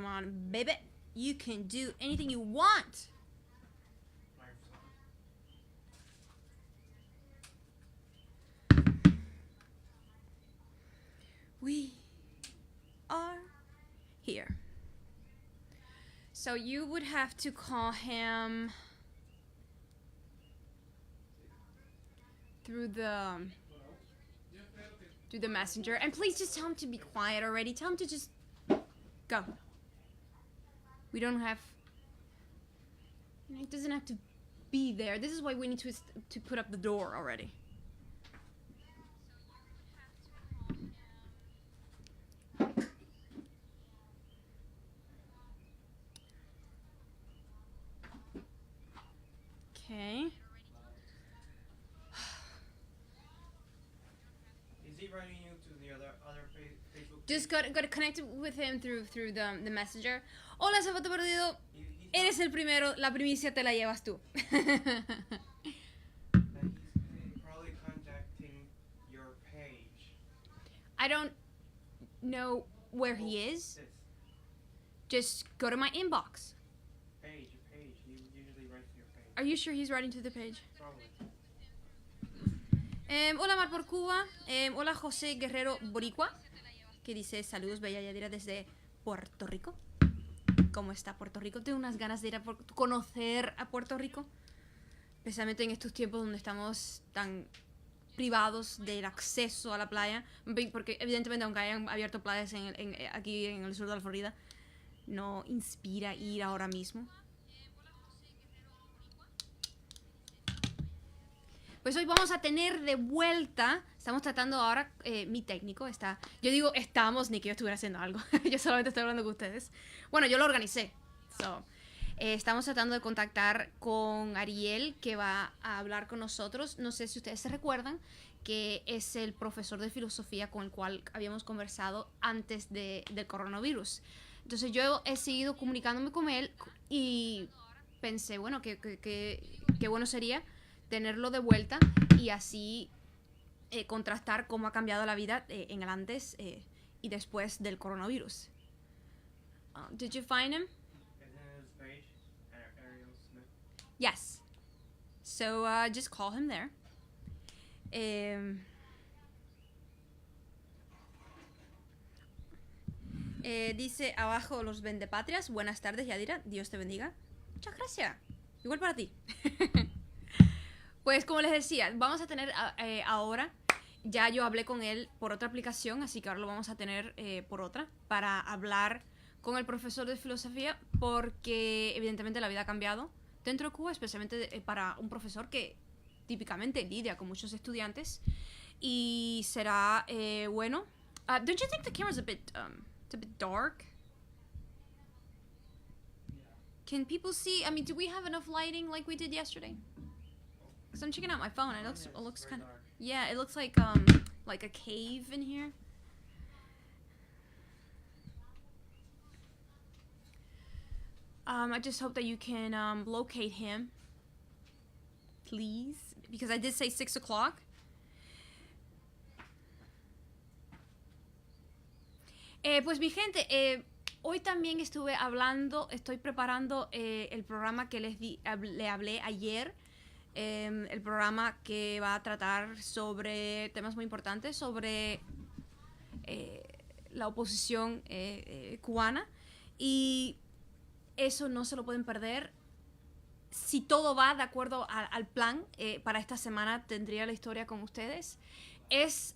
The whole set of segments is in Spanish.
Come on, baby. You can do anything you want. We are here. So you would have to call him through the messenger, and please just tell him to be quiet already. Tell him to just go. We don't have. It doesn't have to be there. This is why we need to put up the door already. Okay. Is he writing you to the other Facebook? Just got to connect with him through the messenger. Hola, Zapato Perdido. Eres el primero. La primicia te la llevas tú. He's probably contacting your page. I don't know where he is. Just go to my inbox. Page. He usually writes to your page. Are you sure he's writing to the page? Probably. Hola Mar por Cuba. Hola José Guerrero Boricua, que dice saludos Bella Yadira desde Puerto Rico. ¿Cómo está Puerto Rico? Tengo unas ganas de ir a conocer a Puerto Rico, especialmente en estos tiempos donde estamos tan privados del acceso a la playa, porque evidentemente aunque hayan abierto playas aquí en el sur de la Florida, no inspira ir ahora mismo. Pues hoy vamos a tener de vuelta, estamos tratando ahora, mi técnico está, yo digo estamos, ni que yo estuviera haciendo algo, yo solamente estoy hablando con ustedes. Bueno, yo lo organicé, estamos tratando de contactar con Ariel, que va a hablar con nosotros. No sé si ustedes se recuerdan, que es el profesor de filosofía con el cual habíamos conversado antes del coronavirus. Entonces yo he seguido comunicándome con él y pensé, bueno, que bueno sería tenerlo de vuelta y así contrastar cómo ha cambiado la vida en el antes y después del coronavirus. Did you find him? Isn't it his page? Ariel Smith. Yes. So just call him there. Dice abajo los vendepatrias. Buenas tardes, Yadira. Dios te bendiga. Muchas gracias. Igual para ti. Pues como les decía, vamos a tener ahora, ya yo hablé con él por otra aplicación, así que ahora lo vamos a tener por otra, para hablar con el profesor de filosofía, porque evidentemente la vida ha cambiado dentro de Cuba, especialmente para un profesor que típicamente lidia con muchos estudiantes, y será bueno. Don't you think the camera's a bit dark? Can people see? I mean, do we have enough lighting like we did yesterday? Because I'm checking out my phone. It looks kind of, yeah, it looks like a cave in here. I just hope that you can locate him, please, because I did say 6 o'clock. Pues mi gente, hoy también estoy preparando el programa que le hablé ayer. El programa que va a tratar sobre temas muy importantes, sobre la oposición cubana, y eso no se lo pueden perder. Si todo va de acuerdo al plan, para esta semana tendría la historia con ustedes.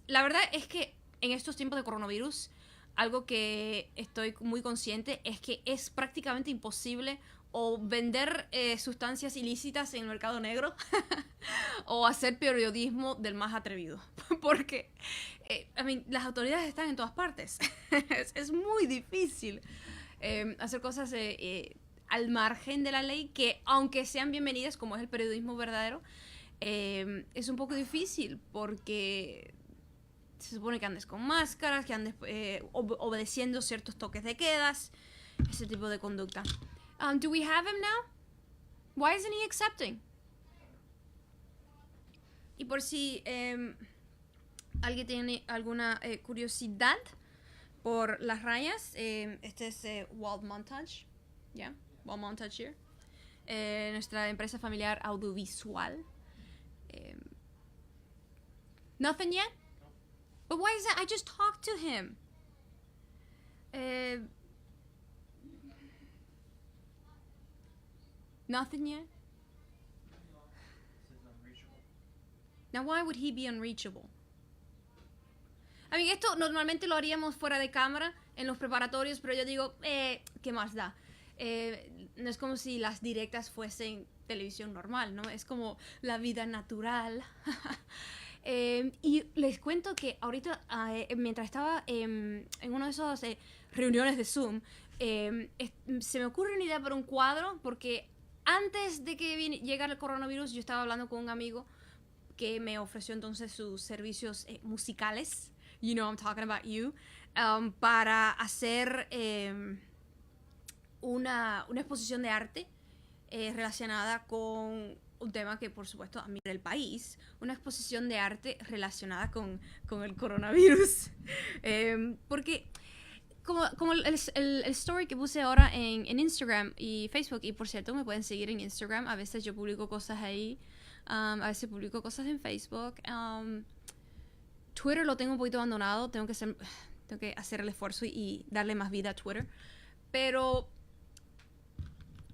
La verdad es que en estos tiempos de coronavirus, algo que estoy muy consciente es que es prácticamente imposible o vender sustancias ilícitas en el mercado negro o hacer periodismo del más atrevido, porque las autoridades están en todas partes. es muy difícil hacer cosas al margen de la ley, que aunque sean bienvenidas, como es el periodismo verdadero, es un poco difícil porque se supone que andes con máscaras, que andes obedeciendo ciertos toques de quedas, ese tipo de conducta. Do we have him now? Why isn't he accepting? Y por si alguien tiene alguna curiosidad, por las rayas. Este es Wall Montage. Yeah, Wall Montage here. Nuestra empresa familiar audiovisual. Nothing yet? But why is that? I just talked to him. Nothing yet? This is unreachable. Now why would he be unreachable? I mean, esto normalmente lo haríamos fuera de cámara en los preparatorios, pero yo digo, ¿qué más da? No es como si las directas fuesen televisión normal, ¿no? Es como la vida natural. Y les cuento que ahorita, mientras estaba en una de esas reuniones de Zoom, se me ocurre una idea para un cuadro, porque antes de que llegara el coronavirus, yo estaba hablando con un amigo que me ofreció entonces sus servicios musicales. You know I'm talking about you. Para hacer una exposición de arte relacionada con un tema que por supuesto a mí del país, una exposición de arte relacionada con el coronavirus. Porque como el story que puse ahora en Instagram y Facebook, y por cierto me pueden seguir en Instagram, a veces yo publico cosas ahí, a veces publico cosas en Facebook. Twitter lo tengo un poquito abandonado, tengo que hacer el esfuerzo y darle más vida a Twitter. Pero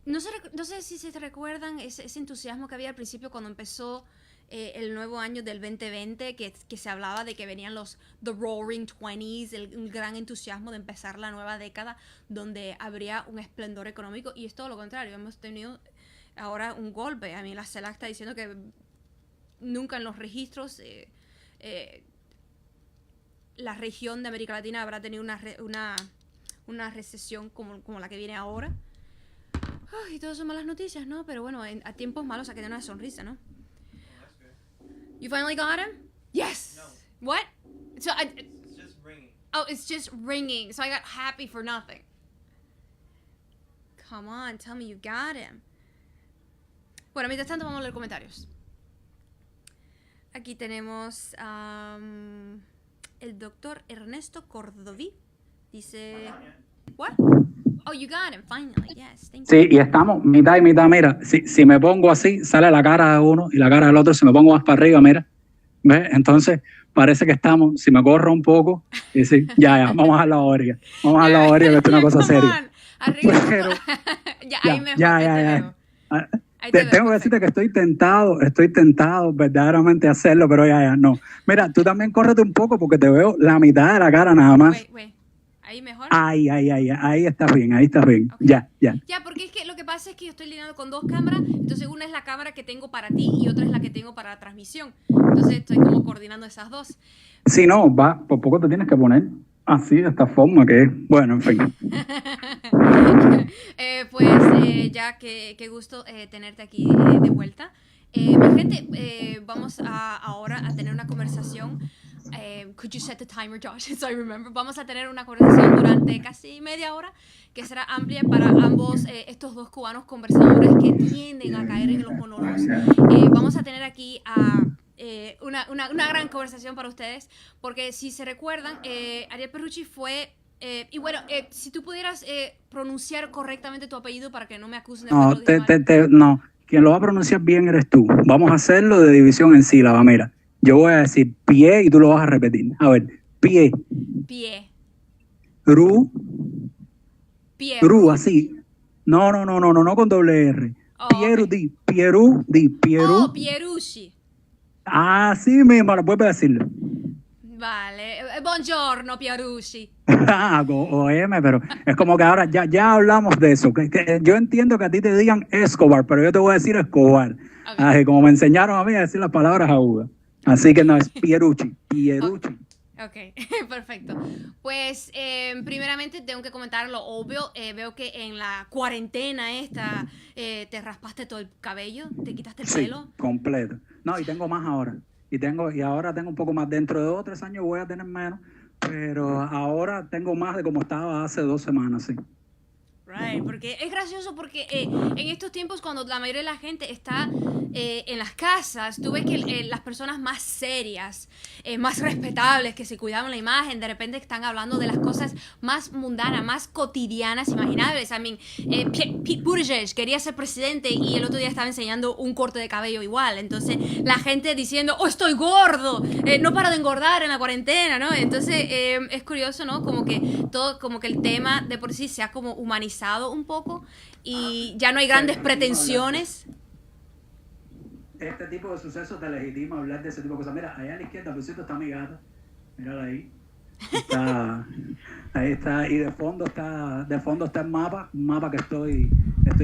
no sé si se recuerdan ese entusiasmo que había al principio cuando empezó el nuevo año del 2020, que se hablaba de que venían The Roaring Twenties, el gran entusiasmo de empezar la nueva década, donde habría un esplendor económico, y es todo lo contrario. Hemos tenido ahora un golpe. A mí la CELAC está diciendo que nunca en los registros la región de América Latina habrá tenido una recesión como la que viene ahora. Y todo son malas noticias, ¿no? Pero bueno, a tiempos malos hay que tener una sonrisa, ¿no? Oh, that's good. You finally got him? Yes! No. What? So It's just ringing. oh, it's just ringing. So I got happy for nothing. Come on, tell me you got him. Bueno, mientras tanto vamos a leer comentarios. Aquí tenemos el doctor Ernesto Cordoví. Dice... What? Oh, you got him, finally. Yes, thank you. Sí, y estamos mitad y mitad. Mira, si me pongo así, sale la cara de uno y la cara del otro. Si me pongo más para arriba, mira, ¿ves? Entonces parece que estamos, si me corro un poco, y sí, ya, vamos a la orilla. Vamos a la orilla, que esto es una cosa Come seria. on. Arriba. Pero, ya, ahí mejor. ya. Ahí te veo, Tengo que decirte que estoy tentado verdaderamente a hacerlo, pero ya, no. Mira, tú también córrete un poco porque te veo la mitad de la cara nada más. Wait. Ahí mejor. Ahí estás bien, Okay. Ya. Ya, porque es que lo que pasa es que yo estoy lidiando con dos cámaras, entonces una es la cámara que tengo para ti y otra es la que tengo para la transmisión. Entonces estoy como coordinando esas dos. Si no, por poco te tienes que poner así, de esta forma que, bueno, en fin. Ya qué gusto tenerte aquí de vuelta. Mi gente, vamos ahora a tener una conversación. Could you set the timer, Josh? So I remember. Vamos a tener una conversación durante casi media hora que será amplia para ambos estos dos cubanos conversadores que tienden a caer en los monólogos. Vamos a tener aquí una gran conversación para ustedes, porque si se recuerdan, Ariel Perrucci fue... y bueno, si tú pudieras pronunciar correctamente tu apellido para que no me acusen de haberlo dicho mal. No, quien lo va a pronunciar bien eres tú. Vamos a hacerlo de división en sílaba. Mira, yo voy a decir pie y tú lo vas a repetir. A ver, pie. Pie. Ru. Pie. Ru, así. No con doble R. Oh, Pieru, okay. Pieru. Oh, Pierucci. Así mismo, lo puedes decirlo. Vale. Buongiorno, Pierucci. Óyeme, pero es como que ahora ya hablamos de eso. Que yo entiendo que a ti te digan Escobar, pero yo te voy a decir Escobar. Okay. Así como me enseñaron a mí a decir las palabras agudas. Así que no, es Pierucci. Ok, perfecto. Pues primeramente tengo que comentar lo obvio. Veo que en la cuarentena esta te raspaste todo el cabello, te quitaste el pelo. Sí, completo. No, y tengo más ahora. Y ahora tengo un poco más. Dentro de 2 o 3 años voy a tener menos, pero ahora tengo más de como estaba hace 2 semanas, sí. Right, porque es gracioso porque en estos tiempos cuando la mayoría de la gente está en las casas, tú ves que las personas más serias, más respetables, que se cuidaban la imagen, de repente están hablando de las cosas más mundanas, más cotidianas, imaginables. I mean, Pete Buttigieg quería ser presidente y el otro día estaba enseñando un corte de cabello igual. Entonces, la gente diciendo, oh, estoy gordo, no paro de engordar en la cuarentena, ¿no? Entonces, es curioso, ¿no? Como que todo, como que el tema de por sí se ha como humanizado un poco y ya no hay grandes pretensiones. Este tipo de sucesos te legitima hablar de ese tipo de cosas. Mira, allá a la izquierda, por cierto, está mi gata. Mírala ahí. Está, ahí está. Y de fondo está el mapa, un mapa que estoy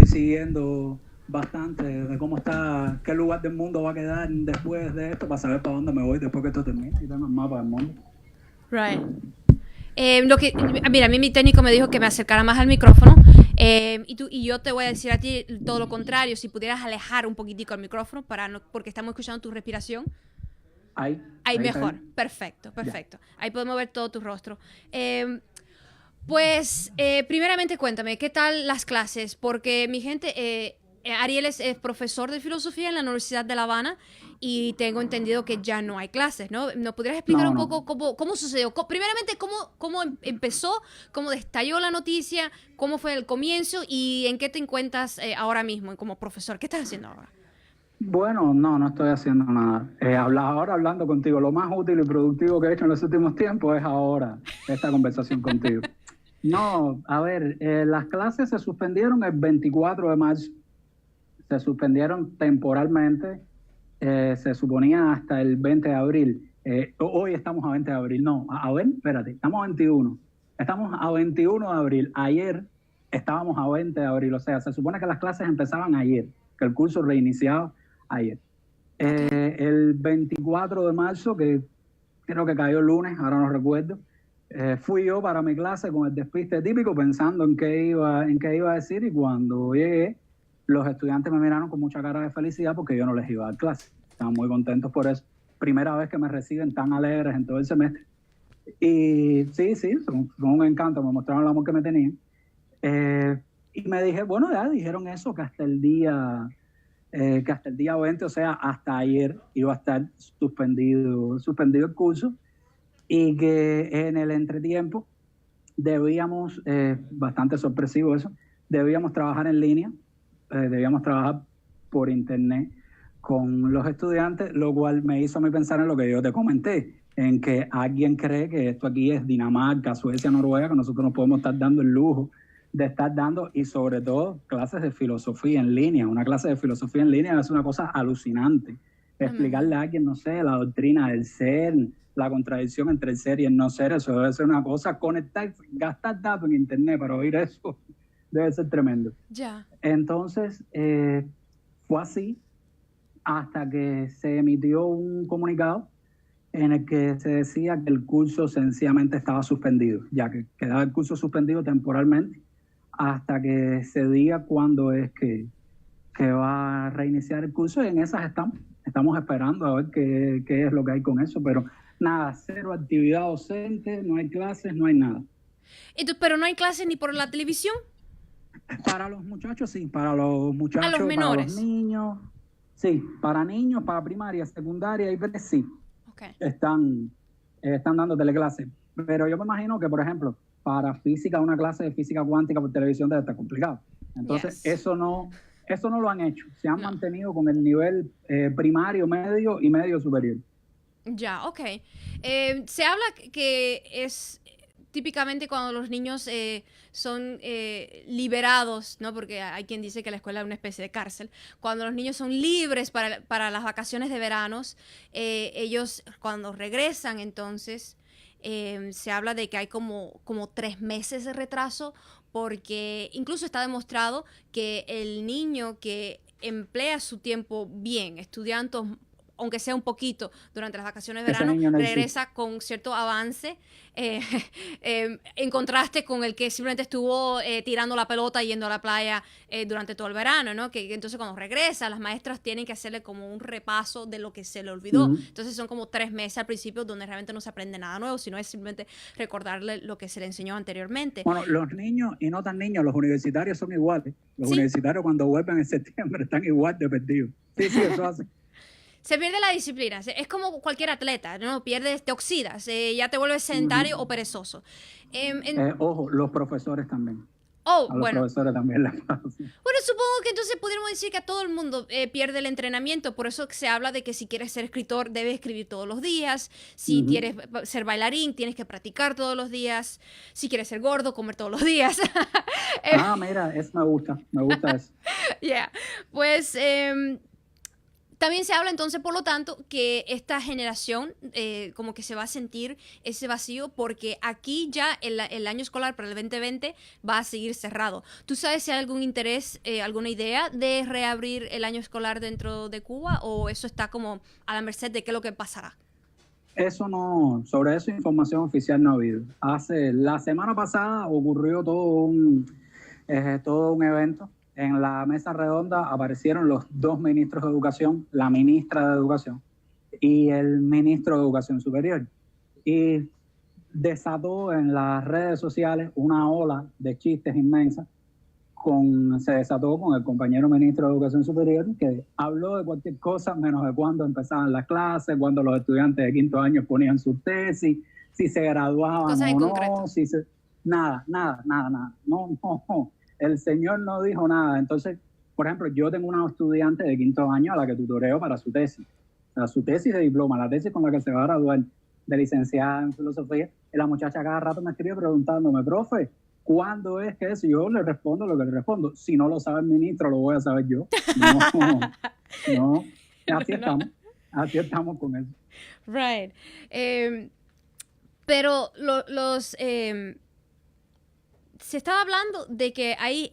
siguiendo bastante de cómo está, qué lugar del mundo va a quedar después de esto, para saber para dónde me voy después que esto termine. Ahí tengo el mapa del mundo. Right. Mira, a mí mi técnico me dijo que me acercara más al micrófono y yo te voy a decir a ti todo lo contrario, si pudieras alejar un poquitico el micrófono porque estamos escuchando tu respiración. Ahí mejor, perfecto. Ya. Ahí podemos ver todo tu rostro. Primeramente cuéntame, ¿qué tal las clases? Porque mi gente, Ariel es profesor de filosofía en la Universidad de La Habana y tengo entendido que ya no hay clases, ¿no? ¿Nos podrías explicar un poco cómo sucedió? Primeramente, ¿cómo empezó? ¿Cómo estalló la noticia? ¿Cómo fue el comienzo? ¿Y en qué te encuentras ahora mismo como profesor? ¿Qué estás haciendo ahora? Bueno, no estoy haciendo nada. Ahora hablando contigo, lo más útil y productivo que he hecho en los últimos tiempos es ahora esta conversación contigo. No, a ver, las clases se suspendieron el 24 de marzo. Se suspendieron temporalmente, se suponía hasta el 20 de abril. Hoy estamos a 20 de abril, no, a ver, espérate, estamos a 21. Estamos a 21 de abril. Ayer estábamos a 20 de abril, o sea, se supone que las clases empezaban ayer, que el curso reiniciaba ayer. El 24 de marzo, que creo que cayó el lunes, ahora no recuerdo, fui yo para mi clase con el despiste típico pensando en qué iba a decir, y cuando llegué, los estudiantes me miraron con mucha cara de felicidad porque yo no les iba a dar clase. Estaban muy contentos por eso. Primera vez que me reciben tan alegres en todo el semestre. Y sí, son un encanto, me mostraron el amor que me tenían. Y me dije, bueno, ya dijeron eso, que hasta el día 20, o sea, hasta ayer iba a estar suspendido el curso, y que en el entretiempo debíamos, bastante sorpresivo eso, debíamos trabajar en línea, debíamos trabajar por internet con los estudiantes, lo cual me hizo a mí pensar en lo que yo te comenté, en que alguien cree que esto aquí es Dinamarca, Suecia, Noruega, que nosotros nos podemos estar dando el lujo de estar dando, y sobre todo clases de filosofía en línea. Una clase de filosofía en línea es una cosa alucinante. Explicarle a alguien, no sé, la doctrina del ser, la contradicción entre el ser y el no ser, eso debe ser una cosa. Gastar datos en internet para oír eso debe ser tremendo. Ya. Entonces, fue así hasta que se emitió un comunicado en el que se decía que el curso sencillamente estaba suspendido, ya que quedaba el curso suspendido temporalmente hasta que se diga cuándo es que va a reiniciar el curso, y en esas estamos esperando a ver qué es lo que hay con eso, pero nada, cero actividad docente, no hay clases, no hay nada. ¿Pero no hay clases ni por la televisión? Para los muchachos sí, para los muchachos, a los menores, para los niños, sí, para niños, para primaria, secundaria y prepa, sí. Okay. Están dando teleclases, pero yo me imagino que, por ejemplo, para física, una clase de física cuántica por televisión debe estar complicado. Entonces, eso no lo han hecho. Se han mantenido con el nivel primario, medio y medio superior. Ya, ok. Se habla que es típicamente cuando los niños son liberados, ¿no? Porque hay quien dice que la escuela es una especie de cárcel. Cuando los niños son libres para las vacaciones de veranos, ellos cuando regresan entonces se habla de que hay como 3 meses de retraso, porque incluso está demostrado que el niño que emplea su tiempo bien, estudiando aunque sea un poquito, durante las vacaciones de Ese verano, niño no regresa con cierto avance, en contraste con el que simplemente estuvo tirando la pelota yendo a la playa durante todo el verano, ¿no? Que entonces cuando regresa, las maestras tienen que hacerle como un repaso de lo que se le olvidó. Ujú. Entonces son como 3 meses al principio donde realmente no se aprende nada nuevo, sino es simplemente recordarle lo que se le enseñó anteriormente. Bueno, los niños y no tan niños, los universitarios son iguales. Los Sí. universitarios cuando vuelven en septiembre están igual de perdidos. Sí, sí, eso hace. Se pierde la disciplina. Es como cualquier atleta, ¿no? Pierdes, te oxidas, ya te vuelves sedentario o perezoso. Ojo, los profesores también. Oh, A los bueno. profesores también les pasa. Bueno, supongo que entonces podríamos decir que a todo el mundo pierde el entrenamiento. Por eso se habla de que si quieres ser escritor, debes escribir todos los días. Si quieres ser bailarín, tienes que practicar todos los días. Si quieres ser gordo, comer todos los días. Mira, eso me gusta eso. Yeah. Pues también se habla entonces, por lo tanto, que esta generación como que se va a sentir ese vacío porque aquí ya el año escolar para el 2020 va a seguir cerrado. ¿Tú sabes si hay algún interés, alguna idea de reabrir el año escolar dentro de Cuba o eso está como a la merced de qué es lo que pasará? Eso no, sobre eso información oficial no ha habido. La semana pasada ocurrió todo un evento. En la mesa redonda aparecieron los 2 ministros de educación, la ministra de educación y el ministro de educación superior. Y desató en las redes sociales una ola de chistes inmensa. Se desató con el compañero ministro de educación superior que habló de cualquier cosa menos de cuándo empezaban las clases, cuándo los estudiantes de 5º año ponían sus tesis, si se graduaban Cosas o en no, concreto. nada. No. El señor no dijo nada. Entonces, por ejemplo, yo tengo una estudiante de 5º año a la que tutoreo para su tesis. O sea, su tesis de diploma, la tesis con la que se va a graduar de licenciada en filosofía. Y la muchacha cada rato me escribe preguntándome, profe, ¿cuándo es que eso? Yo le respondo lo que le respondo. Si no lo sabe el ministro, lo voy a saber yo. No. Así estamos con eso. Right. Pero se estaba hablando de que hay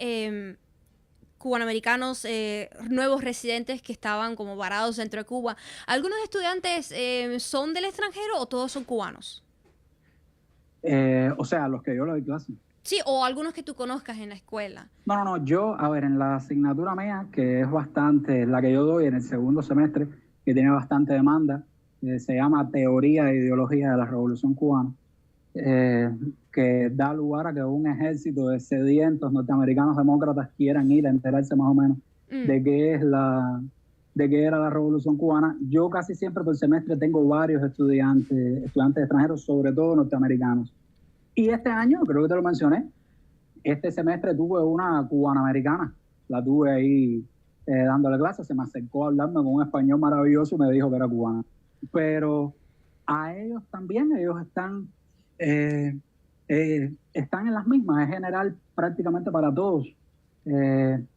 cubanoamericanos, nuevos residentes que estaban como varados dentro de Cuba. ¿Algunos estudiantes son del extranjero o todos son cubanos? O sea, los que yo le doy clase. Sí, o algunos que tú conozcas en la escuela. No. Yo, a ver, en la asignatura mía, que es bastante, la que yo doy en el 2º semestre, que tiene bastante demanda, se llama Teoría e Ideología de la Revolución Cubana, que da lugar a que un ejército de sedientos norteamericanos demócratas quieran ir a enterarse más o menos de qué era la Revolución Cubana. Yo casi siempre por semestre tengo varios estudiantes extranjeros, sobre todo norteamericanos. Y este año, creo que te lo mencioné, este semestre tuve una cubanoamericana, la tuve ahí dándole clases, se me acercó a hablarme con un español maravilloso y me dijo que era cubana. Pero a ellos también, ellos están en las mismas, es general prácticamente para todos.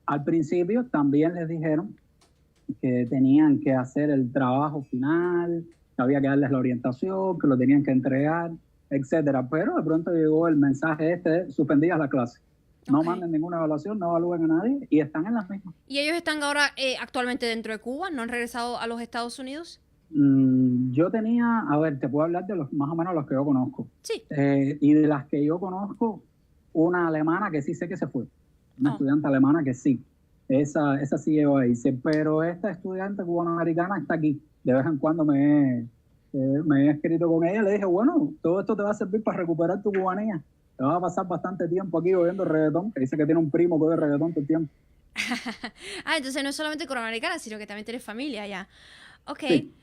Al principio también les dijeron que tenían que hacer el trabajo final, que había que darles la orientación, que lo tenían que entregar, etcétera. Pero de pronto llegó el mensaje de suspendidas la clase. No manden ninguna evaluación, no evalúen a nadie y están en las mismas. ¿Y ellos están ahora actualmente dentro de Cuba? ¿No han regresado a los Estados Unidos? Yo tenía, a ver, te puedo hablar de más o menos los que yo conozco. Sí. Y de las que yo conozco, una alemana que sí sé que se fue. Una estudiante alemana que sí. Esa sí llegó ahí. Pero esta estudiante cubanoamericana está aquí. De vez en cuando me he escrito con ella. Le dije, bueno, todo esto te va a servir para recuperar tu cubanía. Te vas a pasar bastante tiempo aquí oyendo reggaetón. Que dice que tiene un primo que oye reggaetón todo el tiempo. Entonces no es solamente cubanoamericana, sino que también tienes familia allá. Ok. Sí.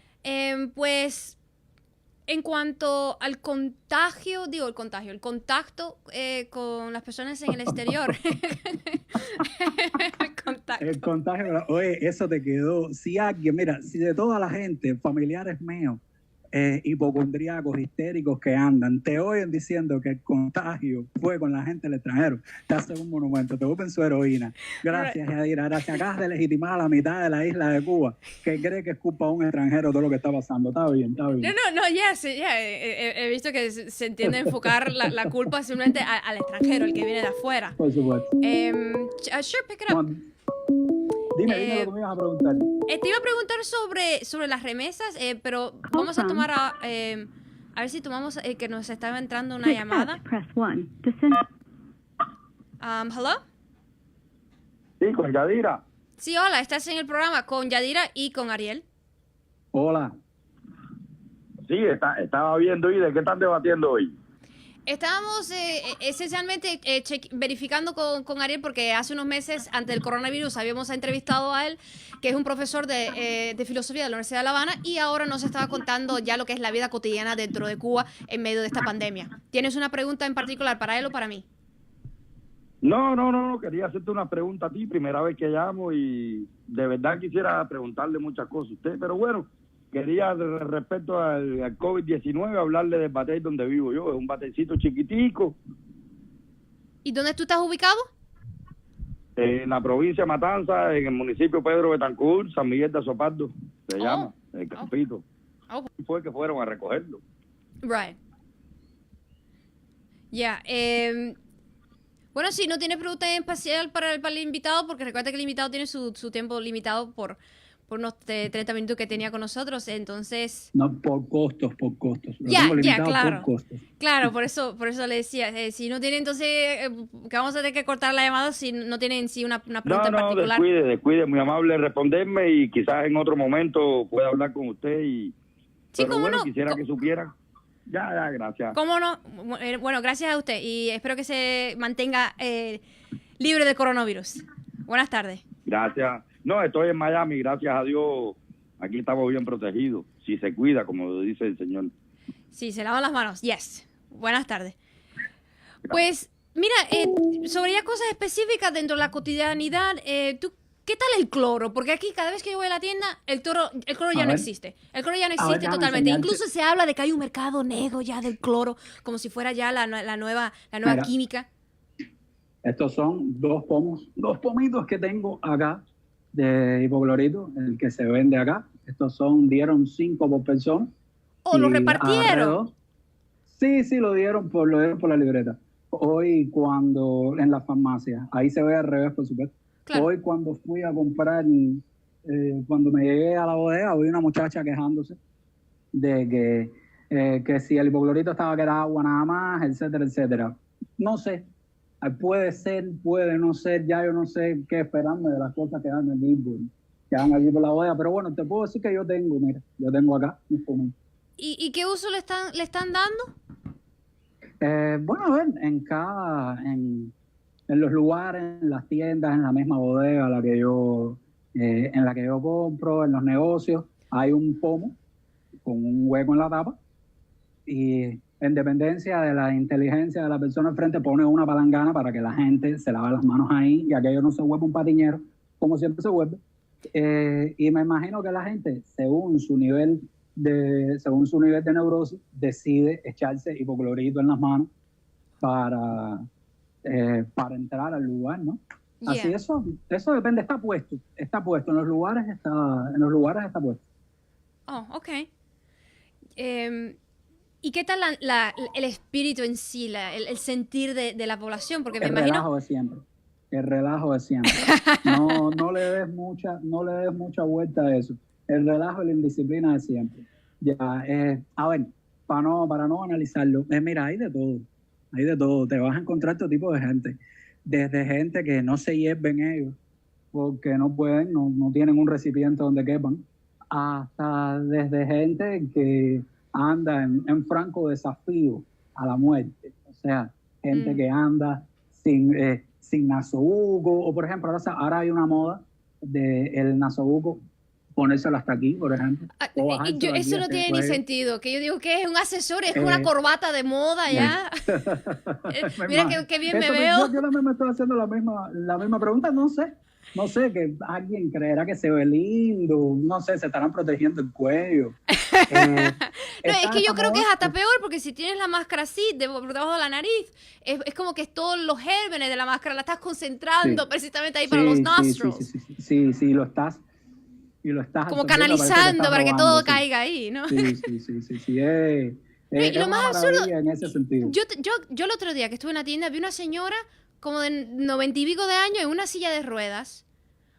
Pues en cuanto al contagio, el contacto con las personas en el exterior. El contagio, oye, eso te quedó. Si alguien, mira, si de toda la gente, familiares míos, hipocondríacos, histéricos que andan, te oyen diciendo que el contagio fue con la gente del extranjero, te hacen un monumento, te vuelven su heroína. Gracias, Yadira, gracias. Acabas de legitimar a la mitad de la isla de Cuba que cree que es culpa de un extranjero todo lo que está pasando. Está bien. No, he visto que se entiende enfocar la culpa simplemente al extranjero, el que viene de afuera. Por supuesto. Sure, pick it up. Dime lo que me ibas a preguntar. Te iba a preguntar sobre las remesas, pero vamos a tomar a ver si tomamos que nos estaba entrando una llamada. Hello. Sí, con Yadira. Sí, hola, estás en el programa con Yadira y con Ariel. Hola. Sí, estaba viendo y de qué están debatiendo hoy. Estábamos esencialmente verificando con Ariel porque hace unos meses, antes del coronavirus, habíamos entrevistado a él, que es un profesor de filosofía de la Universidad de La Habana, y ahora nos estaba contando ya lo que es la vida cotidiana dentro de Cuba en medio de esta pandemia. ¿Tienes una pregunta en particular para él o para mí? No, quería hacerte una pregunta a ti, primera vez que llamo y de verdad quisiera preguntarle muchas cosas a usted, pero bueno, quería respecto al COVID-19 hablarle del batey donde vivo yo, es un bateycito chiquitico. ¿Y dónde tú estás ubicado? En la provincia de Matanza, en el municipio Pedro Betancourt, San Miguel de Azopardo, se llama, el campito. Fue que fueron a recogerlo. Right. Ya, bueno, sí, no tiene pregunta en especial para el invitado, porque recuerda que el invitado tiene su tiempo limitado por unos 30 minutos que tenía con nosotros, entonces... No, por costos. Lo Ya, tengo limitado claro. por costos. Claro, por eso le decía, si no tiene entonces, que vamos a tener que cortar la llamada si no tiene en sí una pregunta en particular. Descuide, muy amable responderme y quizás en otro momento pueda hablar con usted y... Sí, pero cómo bueno, no. quisiera que supiera. Ya, gracias. ¿Cómo no? Bueno, gracias a usted y espero que se mantenga libre de coronavirus. Buenas tardes. Gracias. No, estoy en Miami, gracias a Dios. Aquí estamos bien protegidos. Si se cuida, como dice el señor. Sí, se lavan las manos. Yes. Buenas tardes. Pues, mira, sobre ya cosas específicas dentro de la cotidianidad, ¿tú qué tal el cloro? Porque aquí cada vez que yo voy a la tienda, el cloro ya no existe. El cloro ya no existe déjame totalmente. enseñarte. Incluso se habla de que hay un mercado negro ya del cloro, como si fuera ya la nueva Mira. química. Estos son dos pomitos que tengo acá de hipoclorito, el que se vende acá. Dieron 5 por persona. ¿O lo Y repartieron? alrededor- Sí, lo dieron por la libreta. Hoy cuando en la farmacia, ahí se ve al revés, por supuesto. Claro. Hoy cuando fui a comprar, cuando me llegué a la bodega, vi una muchacha quejándose de que si el hipoclorito estaba que era agua nada más, etcétera, etcétera. No sé, puede ser, puede no ser, ya yo no sé qué esperarme de las cosas que dan aquí por la bodega, pero bueno, te puedo decir que yo tengo acá mis pomitos. ¿Y qué uso le están dando? Bueno, a ver, en los lugares, en las tiendas, en la misma bodega en la que yo compro, en los negocios, hay un pomo con un hueco en la tapa y en dependencia de la inteligencia de la persona al frente pone una palangana para que la gente se lave las manos ahí y aquello no se vuelva un patiñero, como siempre se vuelve. Y me imagino que la gente, según su nivel de neurosis, decide echarse hipoclorito en las manos para entrar al lugar, ¿no? Yeah. Así eso depende, está puesto, en los lugares está puesto. Oh, ok. ¿Y qué tal el espíritu en sí, el sentir de la población? Porque me imagino... El relajo de siempre. No le des mucha vuelta a eso. El relajo y la indisciplina de siempre. Ya, a ver, para no analizarlo, mira, hay de todo. Te vas a encontrar todo tipo de gente. Desde gente que no se hierven ellos, porque no pueden, no tienen un recipiente donde quepan, hasta desde gente que anda en franco desafío a la muerte. O sea, gente que anda sin nasobuco, o por ejemplo, ahora hay una moda del nasobuco, ponérselo hasta aquí, por ejemplo. Eso no tiene ni sentido, que yo digo que es un accesorio, es como una corbata de moda ya. Mira qué bien me veo. Yo también me estoy haciendo la misma pregunta, no sé, que alguien creerá que se ve lindo, no sé, se estarán protegiendo el cuello. Es que yo creo que es hasta peor, porque si tienes la máscara así, debajo de la nariz, es como que todos los gérmenes de la máscara la estás concentrando precisamente ahí para los nostrils. Sí, lo estás como canalizando para que todo caiga ahí, ¿no? Sí. Y lo más absurdo, en ese sentido. Yo el otro día que estuve en la tienda vi una señora como de 90 y pico de años en una silla de ruedas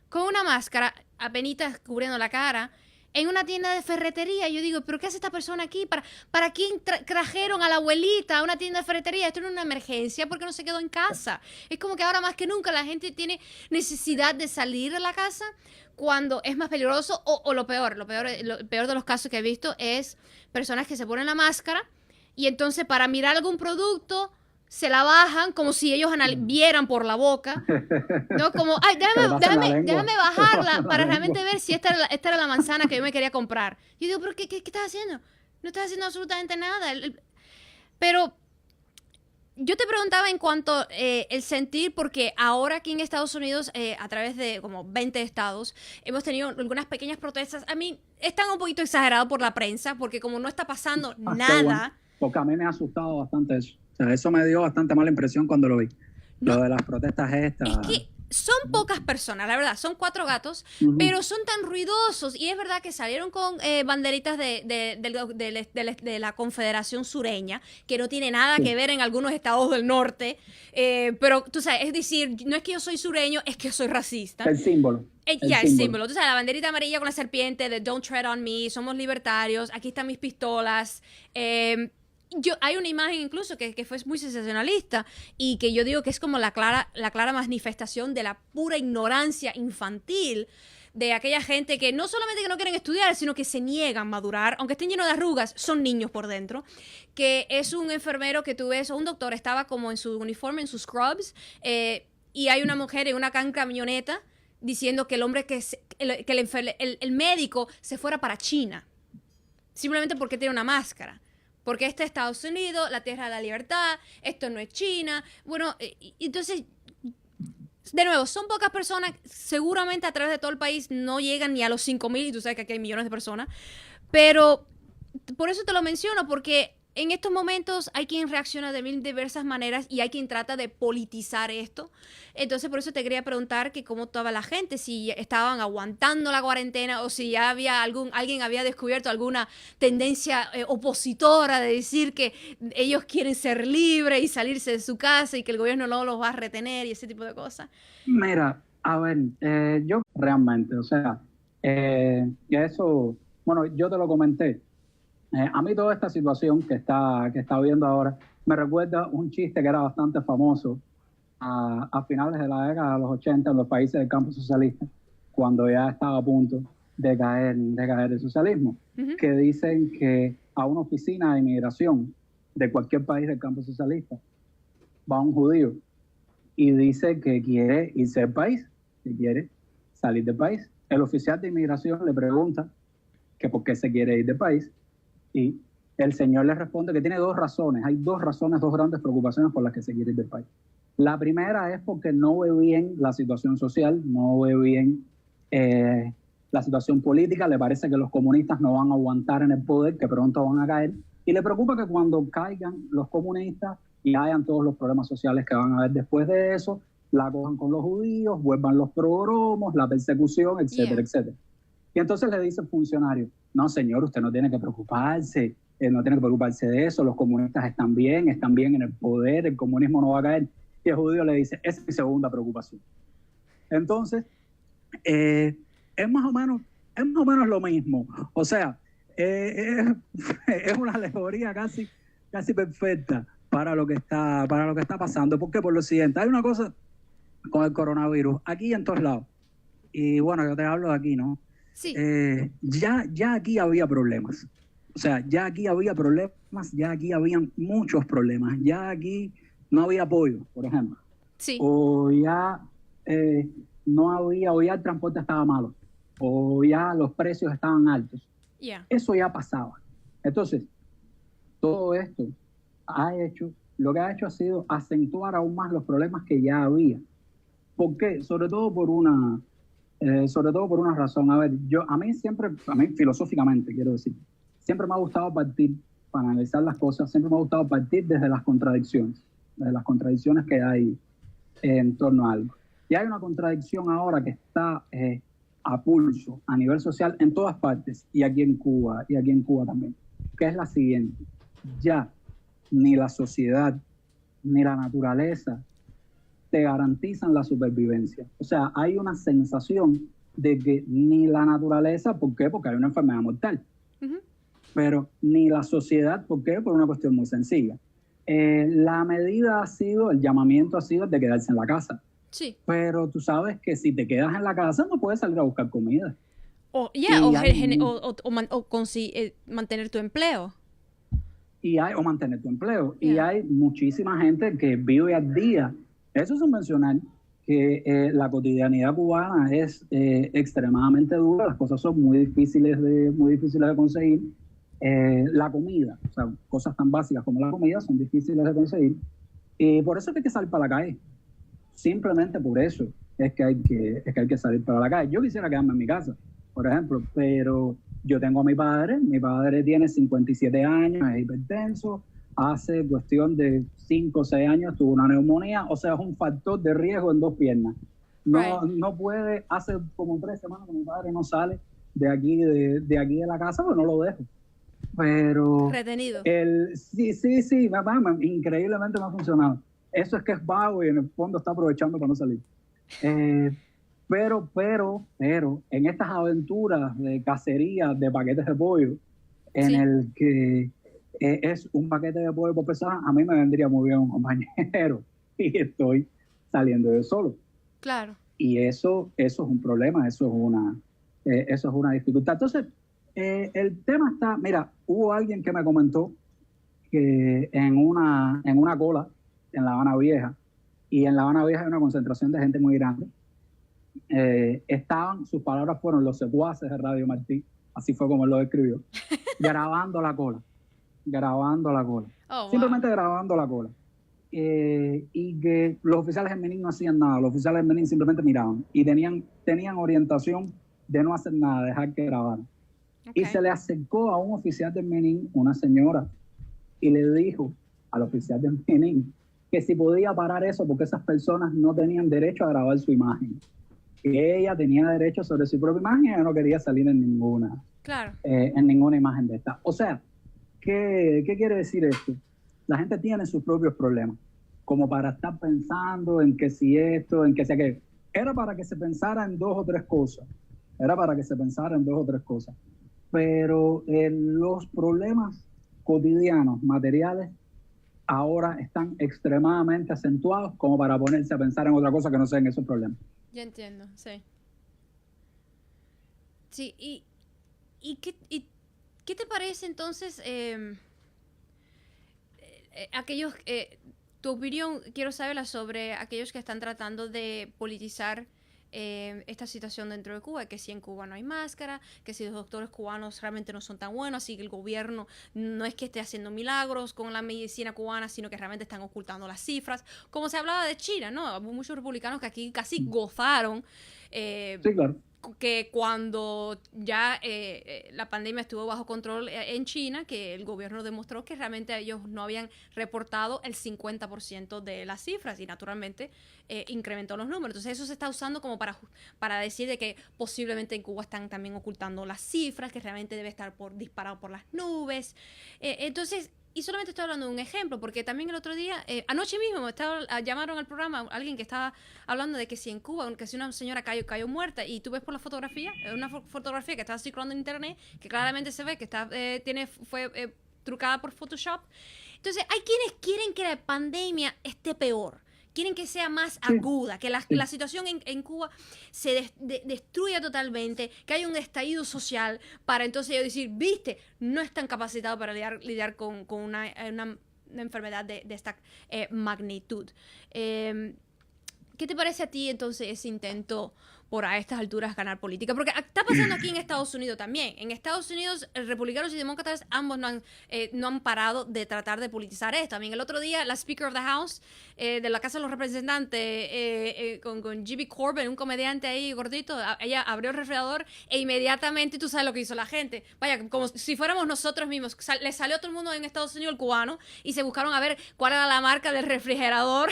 con una máscara, apenitas cubriendo la cara, en una tienda de ferretería. Yo digo, ¿pero qué hace esta persona aquí? ¿Para quién trajeron a la abuelita a una tienda de ferretería? Esto no es una emergencia, porque no se quedó en casa. Es como que ahora más que nunca la gente tiene necesidad de salir de la casa cuando es más peligroso, o lo peor de los casos que he visto es personas que se ponen la máscara y entonces para mirar algún producto se la bajan como si ellos vieran por la boca, ¿no? Como, ay, déjame bajarla para realmente ver si esta era la manzana que yo me quería comprar. Yo digo, ¿pero qué estás haciendo? No estás haciendo absolutamente nada. Pero yo te preguntaba en cuanto el sentir, porque ahora aquí en Estados Unidos, a través de como 20 estados, hemos tenido algunas pequeñas protestas. A mí están un poquito exagerados por la prensa, porque como no está pasando nada... Bueno, porque a mí me ha asustado bastante eso. O sea, eso me dio bastante mala impresión cuando lo vi. No, lo de las protestas estas. Es que son pocas personas, la verdad, son 4 gatos, pero son tan ruidosos. Y es verdad que salieron con banderitas de la Confederación Sureña, que no tiene nada que ver en algunos estados del norte. Pero, tú sabes, es decir, no es que yo soy sureño, es que soy racista. El símbolo. Ya, el símbolo. Tú sabes, la banderita amarilla con la serpiente de Don't Tread on Me, somos libertarios, aquí están mis pistolas. Hay una imagen incluso que fue muy sensacionalista y que yo digo que es como la clara manifestación de la pura ignorancia infantil de aquella gente que no solamente que no quieren estudiar, sino que se niegan a madurar, aunque estén llenos de arrugas, son niños por dentro, que es un enfermero que tú ves, o un doctor, estaba como en su uniforme, en sus scrubs, y hay una mujer en una camioneta diciendo que el hombre el médico se fuera para China, simplemente porque tiene una máscara. Porque este es Estados Unidos, la tierra de la libertad, esto no es China. Bueno, entonces, de nuevo, son pocas personas, seguramente a través de todo el país no llegan ni a los 5,000, y tú sabes que aquí hay millones de personas, pero por eso te lo menciono, porque en estos momentos hay quien reacciona de mil diversas maneras y hay quien trata de politizar esto. Entonces, por eso te quería preguntar que cómo estaba la gente, si estaban aguantando la cuarentena o si ya había alguien había descubierto alguna tendencia opositora de decir que ellos quieren ser libres y salirse de su casa y que el gobierno no los va a retener y ese tipo de cosas. Mira, a ver, yo realmente, o sea, eso, bueno, yo te lo comenté. A mí toda esta situación que está viendo ahora me recuerda un chiste que era bastante famoso a finales de la década de los 80 en los países del campo socialista, cuando ya estaba a punto de caer el socialismo, que dicen que a una oficina de inmigración de cualquier país del campo socialista va un judío y dice que quiere irse del país, que quiere salir del país. El oficial de inmigración le pregunta que por qué se quiere ir del país. Y el señor le responde que tiene 2 razones. Hay 2 razones, 2 grandes preocupaciones por las que se quiere ir del país. La primera es porque no ve bien la situación social, no ve bien la situación política. Le parece que los comunistas no van a aguantar en el poder, que pronto van a caer. Y le preocupa que cuando caigan los comunistas y hayan todos los problemas sociales que van a haber después de eso, la cojan con los judíos, vuelvan los progromos, la persecución, etcétera, etcétera. Y entonces le dice el funcionario, no señor, usted no tiene que preocuparse, no tiene que preocuparse de eso, los comunistas están bien en el poder, el comunismo no va a caer. Y el judío le dice, esa es mi segunda preocupación. Entonces, es más o menos lo mismo. O sea, es una alegoría casi perfecta para lo que está pasando. ¿Por qué? Por lo siguiente, hay una cosa con el coronavirus, aquí y en todos lados. Y bueno, yo te hablo de aquí, ¿no? Sí. Ya aquí había problemas. O sea, ya aquí había problemas, ya aquí habían muchos problemas. Ya aquí no había apoyo, por ejemplo. Sí. O ya no había, o ya el transporte estaba malo, o ya los precios estaban altos. Yeah. Eso ya pasaba. Entonces, todo esto lo que ha hecho ha sido acentuar aún más los problemas que ya había. ¿Por qué? Sobre todo por una razón. A mí filosóficamente, quiero decir, siempre me ha gustado partir, para analizar las cosas, siempre me ha gustado partir desde las contradicciones que hay en torno a algo. Y hay una contradicción ahora que está a pulso, a nivel social, en todas partes, y aquí en Cuba también, que es la siguiente: ya ni la sociedad, ni la naturaleza, te garantizan la supervivencia. O sea, hay una sensación de que ni la naturaleza, ¿por qué? Porque hay una enfermedad mortal, pero ni la sociedad, ¿por qué? Por una cuestión muy sencilla. La medida ha sido, el llamamiento ha sido el de quedarse en la casa. Sí. Pero tú sabes que si te quedas en la casa no puedes salir a buscar comida. Mantener tu empleo. O mantener tu empleo. Y hay muchísima gente que vive al día. Eso sin mencionar que la cotidianidad cubana es extremadamente dura, las cosas son muy difíciles de conseguir. La comida, o sea, cosas tan básicas como la comida son difíciles de conseguir. Y por eso es que hay que salir para la calle. Simplemente por eso es que hay que salir para la calle. Yo quisiera quedarme en mi casa, por ejemplo, pero yo tengo a mi padre tiene 57 años, es hipertenso, hace cuestión de 5 o 6 años tuvo una neumonía, o sea, es un factor de riesgo en 2 piernas. No puede, hace como 3 semanas que mi padre no sale de aquí de la casa, pues no lo dejo. Pero retenido. Sí, increíblemente me ha funcionado. Eso es que es vago y en el fondo está aprovechando para no salir. Pero en estas aventuras de cacería de paquetes de pollo, en el que es un paquete de pollo por persona, a mí me vendría muy bien un compañero y estoy saliendo yo solo. Claro. Y eso es un problema, eso es una dificultad. Entonces, el tema está, mira, hubo alguien que me comentó que en una cola en La Habana Vieja, y en La Habana Vieja hay una concentración de gente muy grande, sus palabras fueron los secuaces de Radio Martí, así fue como él lo describió, grabando la cola. Simplemente grabando la cola. Y que los oficiales en Menin no hacían nada, los oficiales en Menin simplemente miraban y tenían orientación de no hacer nada, dejar que grabaran. Okay. Y se le acercó a un oficial de Menin, una señora, y le dijo al oficial de Menin que si podía parar eso porque esas personas no tenían derecho a grabar su imagen, que ella tenía derecho sobre su propia imagen y ella no quería salir en ninguna imagen de esta. O sea, ¿qué quiere decir esto? La gente tiene sus propios problemas, como para estar pensando en que si esto, en que si aquello. Era para que se pensara en 2 o 3 cosas. Pero los problemas cotidianos, materiales, ahora están extremadamente acentuados como para ponerse a pensar en otra cosa que no sean esos problemas. Ya entiendo, sí. Sí, ¿y qué te parece entonces aquellos, tu opinión, quiero saberla sobre aquellos que están tratando de politizar esta situación dentro de Cuba, que si en Cuba no hay máscara, que si los doctores cubanos realmente no son tan buenos, así que el gobierno no es que esté haciendo milagros con la medicina cubana, sino que realmente están ocultando las cifras, como se hablaba de China, ¿no? Hubo muchos republicanos que aquí casi gozaron sí, claro, que cuando ya la pandemia estuvo bajo control en China, que el gobierno demostró que realmente ellos no habían reportado el 50% de las cifras y naturalmente incrementó los números. Entonces eso se está usando como para decir de que posiblemente en Cuba están también ocultando las cifras, que realmente debe estar disparado por las nubes. Entonces, y solamente estoy hablando de un ejemplo, porque también el otro día, anoche mismo llamaron al programa a alguien que estaba hablando de que si en Cuba, que si una señora cayó muerta, y tú ves por la fotografía, una fotografía que está circulando en internet, que claramente se ve que fue trucada por Photoshop. Entonces hay quienes quieren que la pandemia esté peor, quieren que sea más aguda, que la situación en Cuba se destruya totalmente, que haya un estallido social para entonces ellos decir, viste, no están capacitados para lidiar con una enfermedad de esta magnitud. ¿Qué te parece a ti entonces ese intento por a estas alturas ganar política? Porque está pasando aquí en Estados Unidos también. En Estados Unidos, republicanos y demócratas ambos no han parado de tratar de politizar esto. También el otro día, la Speaker of the House de la Casa de los Representantes con Jimmy Corbett, un comediante ahí gordito, ella abrió el refrigerador e inmediatamente, tú sabes lo que hizo la gente. Vaya, como si fuéramos nosotros mismos. Le salió a todo el mundo en Estados Unidos el cubano y se buscaron a ver cuál era la marca del refrigerador.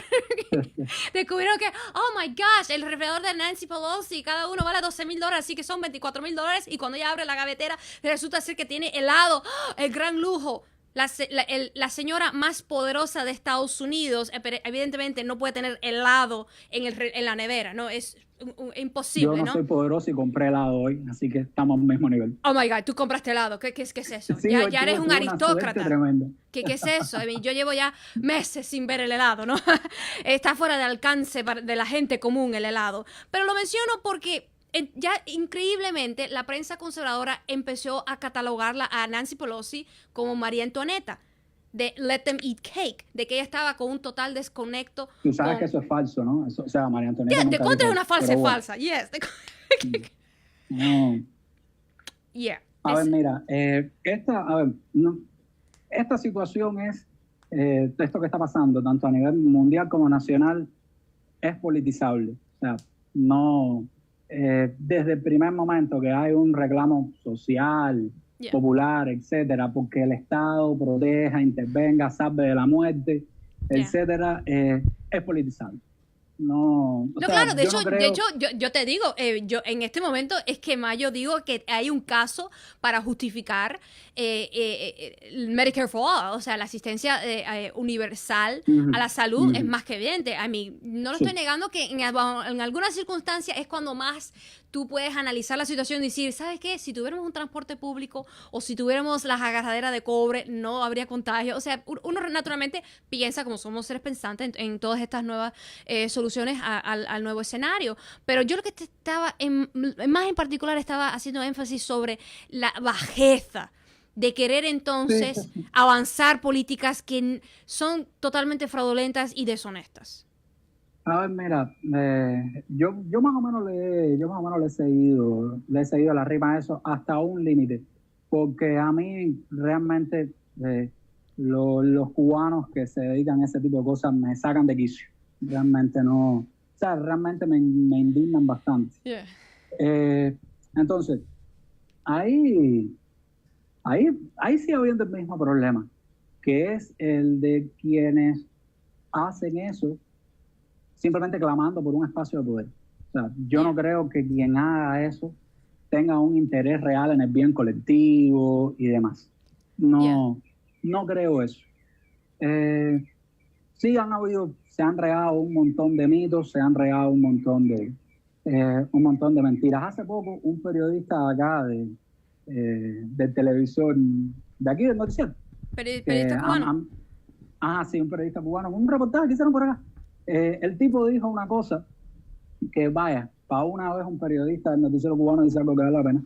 Descubrieron que, oh my gosh, el refrigerador de Nancy Pelosi, cada uno vale $12,000, así que son $24,000, y cuando ella abre la gavetera resulta ser que tiene helado, ¡oh! El gran lujo. la señora más poderosa de Estados Unidos, evidentemente no puede tener helado en la nevera, ¿no? Es imposible, Yo no soy poderoso y compré helado hoy, así que estamos al mismo nivel. Oh my God, tú compraste helado. ¿Qué es eso? Sí, ya hoy ya eres tuve un una suerte aristócrata. tremenda. ¿Qué es eso? Yo llevo ya meses sin ver el helado, ¿no? Está fuera de alcance de la gente común el helado. Pero lo menciono porque ya increíblemente la prensa conservadora empezó a catalogarla a Nancy Pelosi como María Antonieta, de Let Them Eat Cake, de que ella estaba con un total desconecto. Tú sabes que eso es falso, ¿no? Eso, o sea, María Antonieta De nunca contra dijo es una eso, falsa, pero es bueno. falsa. Yes. No. Yeah. A ver, mira, esta situación es, esto que está pasando, tanto a nivel mundial como nacional, es politizable. O sea, no, desde el primer momento que hay un reclamo social, Yeah. popular, etcétera, porque el Estado proteja, intervenga, salve de la muerte, Yeah. etcétera, es politizable. No, o No, sea, claro, de yo no creo- hecho yo te digo, yo en este momento es que más yo digo que hay un caso para justificar el Medicare for All, o sea, la asistencia universal Ujú, a la salud es ujú. más que evidente. A mí, no lo Sí. estoy negando que en algunas circunstancias es cuando más tú puedes analizar la situación y decir, ¿sabes qué? Si tuviéramos un transporte público o si tuviéramos las agarraderas de cobre, no habría contagio. O sea, uno naturalmente piensa, como somos seres pensantes, en todas estas nuevas soluciones al nuevo escenario. Pero yo lo que más en particular estaba haciendo énfasis sobre la bajeza de querer entonces avanzar políticas que son totalmente fraudulentas y deshonestas. A ver, mira, yo más o menos le he seguido la rima a eso hasta un límite, porque a mí realmente los cubanos que se dedican a ese tipo de cosas me sacan de quicio. Realmente no, o sea, realmente me indignan bastante. Entonces, ahí sigue habiendo el mismo problema, que es el de quienes hacen eso simplemente clamando por un espacio de poder. O sea, yo no creo que quien haga eso tenga un interés real en el bien colectivo y demás. No creo eso. Sí se han regado un montón de mitos, se han regado un montón de mentiras. Hace poco un periodista acá del televisor, de aquí del noticiero. Periodista cubano. Sí, un periodista cubano, un reportaje que hicieron por acá. El tipo dijo una cosa que, vaya, para una vez un periodista del noticiero cubano dice algo que vale la pena.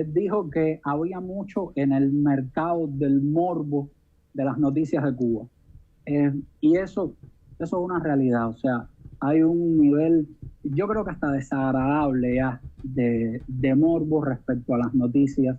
Dijo que había mucho en el mercado del morbo de las noticias de Cuba. Y eso es una realidad. O sea, hay un nivel, yo creo que hasta desagradable ya, de morbo respecto a las noticias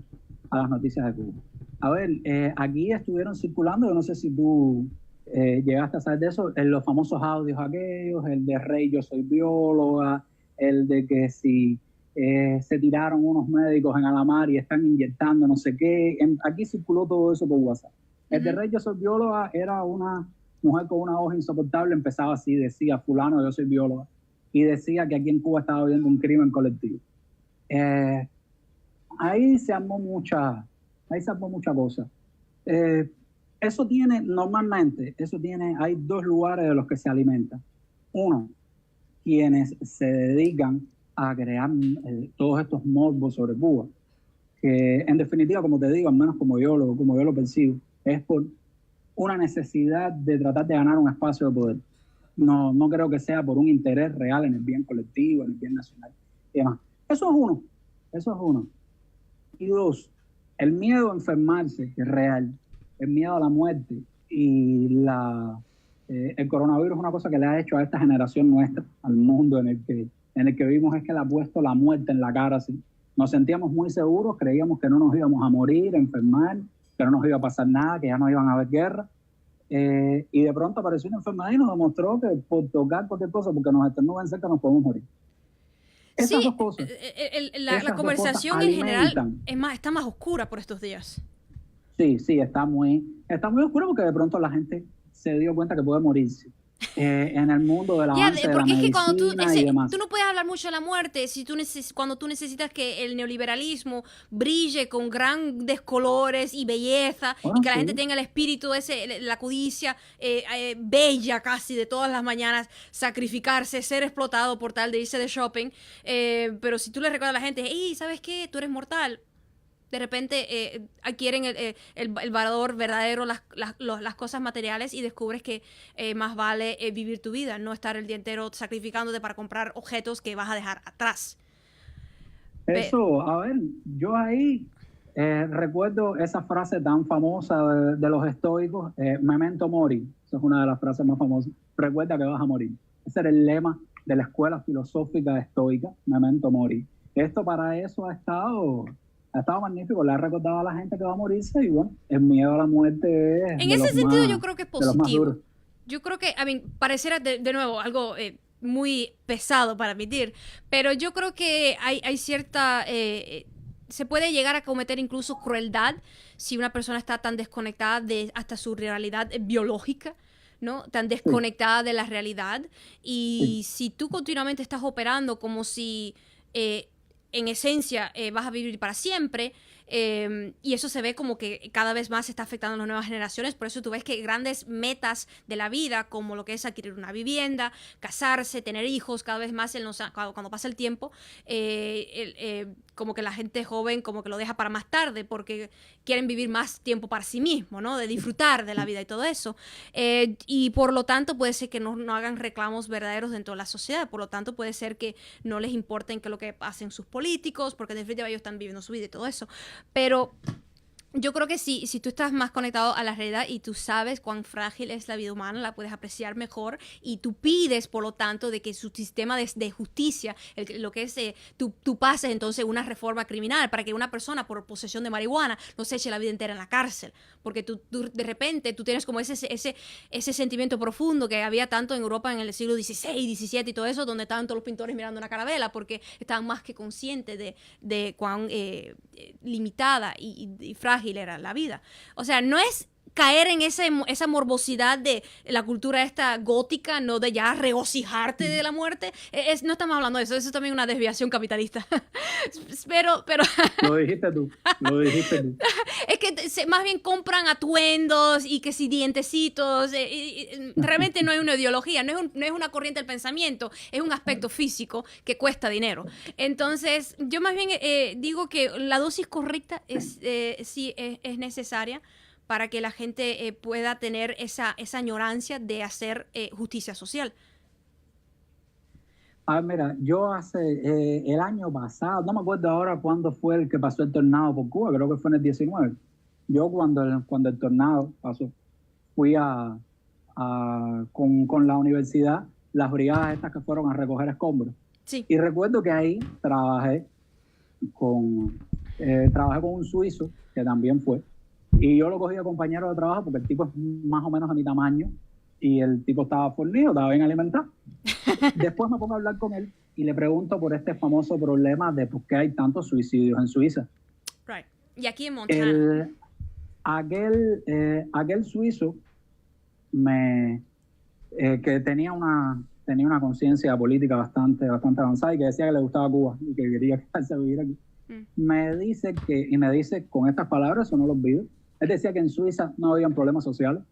de Cuba. A ver, aquí estuvieron circulando, yo no sé si tú llegaste a saber de eso, en los famosos audios aquellos, el de Rey, yo soy bióloga, el de que si se tiraron unos médicos en Alamar y están inyectando no sé qué. Aquí circuló todo eso por WhatsApp. El de Rey, yo soy bióloga, era una mujer con una voz insoportable, empezaba así, decía, fulano, yo soy bióloga, y decía que aquí en Cuba estaba habiendo un crimen colectivo. Ahí se armó mucha cosa. Hay dos lugares de los que se alimentan. Uno, quienes se dedican a crear todos estos morbos sobre Cuba, que en definitiva, como te digo, al menos como yo lo percibo, es por una necesidad de tratar de ganar un espacio de poder. No creo que sea por un interés real en el bien colectivo, en el bien nacional y demás. Eso es uno. Y dos, el miedo a enfermarse, que es real, el miedo a la muerte y el coronavirus es una cosa que le ha hecho a esta generación nuestra, al mundo en el que vivimos, es que le ha puesto la muerte en la cara. ¿Sí? Nos sentíamos muy seguros, creíamos que no nos íbamos a morir, a enfermar, que no nos iba a pasar nada, que ya no iban a haber guerra. Y de pronto apareció una enfermedad y nos demostró que por tocar cualquier cosa, porque nos estornudan cerca, nos podemos morir. Esas dos cosas. La conversación en general está más oscura por estos días. Sí, está muy oscura porque de pronto la gente se dio cuenta que puede morirse. en el mundo del Ya, avance de la porque es que cuando medicina y demás. tú no puedes hablar mucho de la muerte si cuando tú necesitas que el neoliberalismo brille con grandes colores y belleza y Bueno, que la gente sí. tenga el espíritu ese, la codicia bella casi de todas las mañanas, sacrificarse, ser explotado por tal de irse de shopping. Pero si tú le recuerdas a la gente, hey, ¿sabes qué? Tú eres mortal. De repente adquieren el valor verdadero, las cosas materiales y descubres que más vale vivir tu vida, no estar el día entero sacrificándote para comprar objetos que vas a dejar atrás. Eso, a ver, yo ahí recuerdo esa frase tan famosa de los estoicos, memento mori, esa es una de las frases más famosas, recuerda que vas a morir. Ese era el lema de la escuela filosófica estoica, memento mori. Esto para eso ha estado magnífico, le ha recordado a la gente que va a morirse y bueno, el miedo a la muerte es En de ese los sentido más, yo creo que es de los más positivo. duros. Yo creo que, pareciera de nuevo algo muy pesado para admitir, pero yo creo que hay cierta... se puede llegar a cometer incluso crueldad si una persona está tan desconectada de hasta su realidad biológica, ¿no? Tan desconectada de la realidad. Y si tú continuamente estás operando como si en esencia vas a vivir para siempre, y eso se ve como que cada vez más se está afectando a las nuevas generaciones. Por eso tú ves que grandes metas de la vida, como lo que es adquirir una vivienda, casarse, tener hijos, cada vez más cuando pasa el tiempo, como que la gente joven como que lo deja para más tarde porque quieren vivir más tiempo para sí mismo, ¿no? De disfrutar de la vida y todo eso. Y por lo tanto puede ser que no hagan reclamos verdaderos dentro de la sociedad. Por lo tanto puede ser que no les importen que lo que hacen sus políticos, porque en definitiva ellos están viviendo su vida y todo eso. Pero yo creo que si tú estás más conectado a la realidad y tú sabes cuán frágil es la vida humana, la puedes apreciar mejor y tú pides, por lo tanto, de que su sistema de justicia, lo que es, tú pases entonces una reforma criminal para que una persona por posesión de marihuana no se eche la vida entera en la cárcel. Porque tú de repente tú tienes como ese sentimiento profundo que había tanto en Europa en el siglo XVI, XVII y todo eso, donde estaban todos los pintores mirando una carabela porque estaban más que conscientes de cuán limitada y frágil era la vida. O sea, no es caer en esa morbosidad de la cultura esta gótica, no de ya regocijarte de la muerte. No estamos hablando de eso, eso es también una desviación capitalista. pero Lo dijiste tú. es que más bien compran atuendos y que si dientecitos, realmente no hay una ideología, no es una corriente del pensamiento, es un aspecto físico que cuesta dinero. Entonces, yo más bien digo que la dosis correcta sí es necesaria para que la gente pueda tener esa añorancia de hacer justicia social. Mira, yo el año pasado, no me acuerdo ahora cuándo fue el que pasó el tornado por Cuba, creo que fue en el 19. Yo cuando el tornado pasó, fui con la universidad, las brigadas estas que fueron a recoger escombros. Sí. Y recuerdo que ahí trabajé con un suizo que también fue. Y yo lo cogí de compañero de trabajo porque el tipo es más o menos de mi tamaño y el tipo estaba fornido, estaba bien alimentado. Después me pongo a hablar con él y le pregunto por este famoso problema de por qué hay tantos suicidios en Suiza. Right. Y aquí en Montana. Aquel suizo que tenía una conciencia política bastante avanzada y que decía que le gustaba Cuba y que quería quedarse a vivir aquí. Me dice con estas palabras, eso no lo olvido, él decía que en Suiza no habían problemas sociales,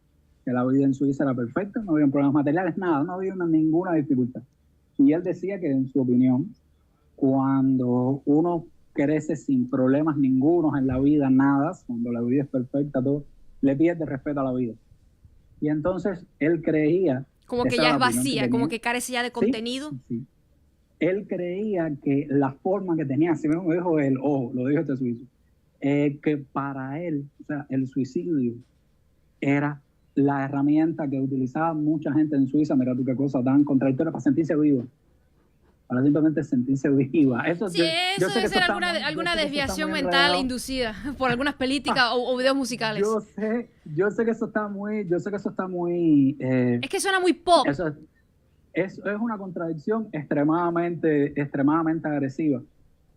que la vida en Suiza era perfecta, no habían problemas materiales, nada, no había ninguna dificultad. Y él decía que, en su opinión, cuando uno crece sin problemas ningunos en la vida, nada, cuando la vida es perfecta, todo, le pierde respeto a la vida. Y entonces él creía... Como que ya es vacía, como que carece ya de contenido. Sí. Él creía que la forma que tenía, así mismo dijo él, lo dijo este suizo, que para él, o sea, el suicidio era la herramienta que utilizaba mucha gente en Suiza, mira tú qué cosa tan contradictoria, para sentirse vivo, para simplemente sentirse viva. Eso, sí, eso debe ser alguna desviación mental inducida por algunas políticas o videos musicales. Yo sé que eso está muy... es que suena muy pop. Eso es una contradicción extremadamente agresiva.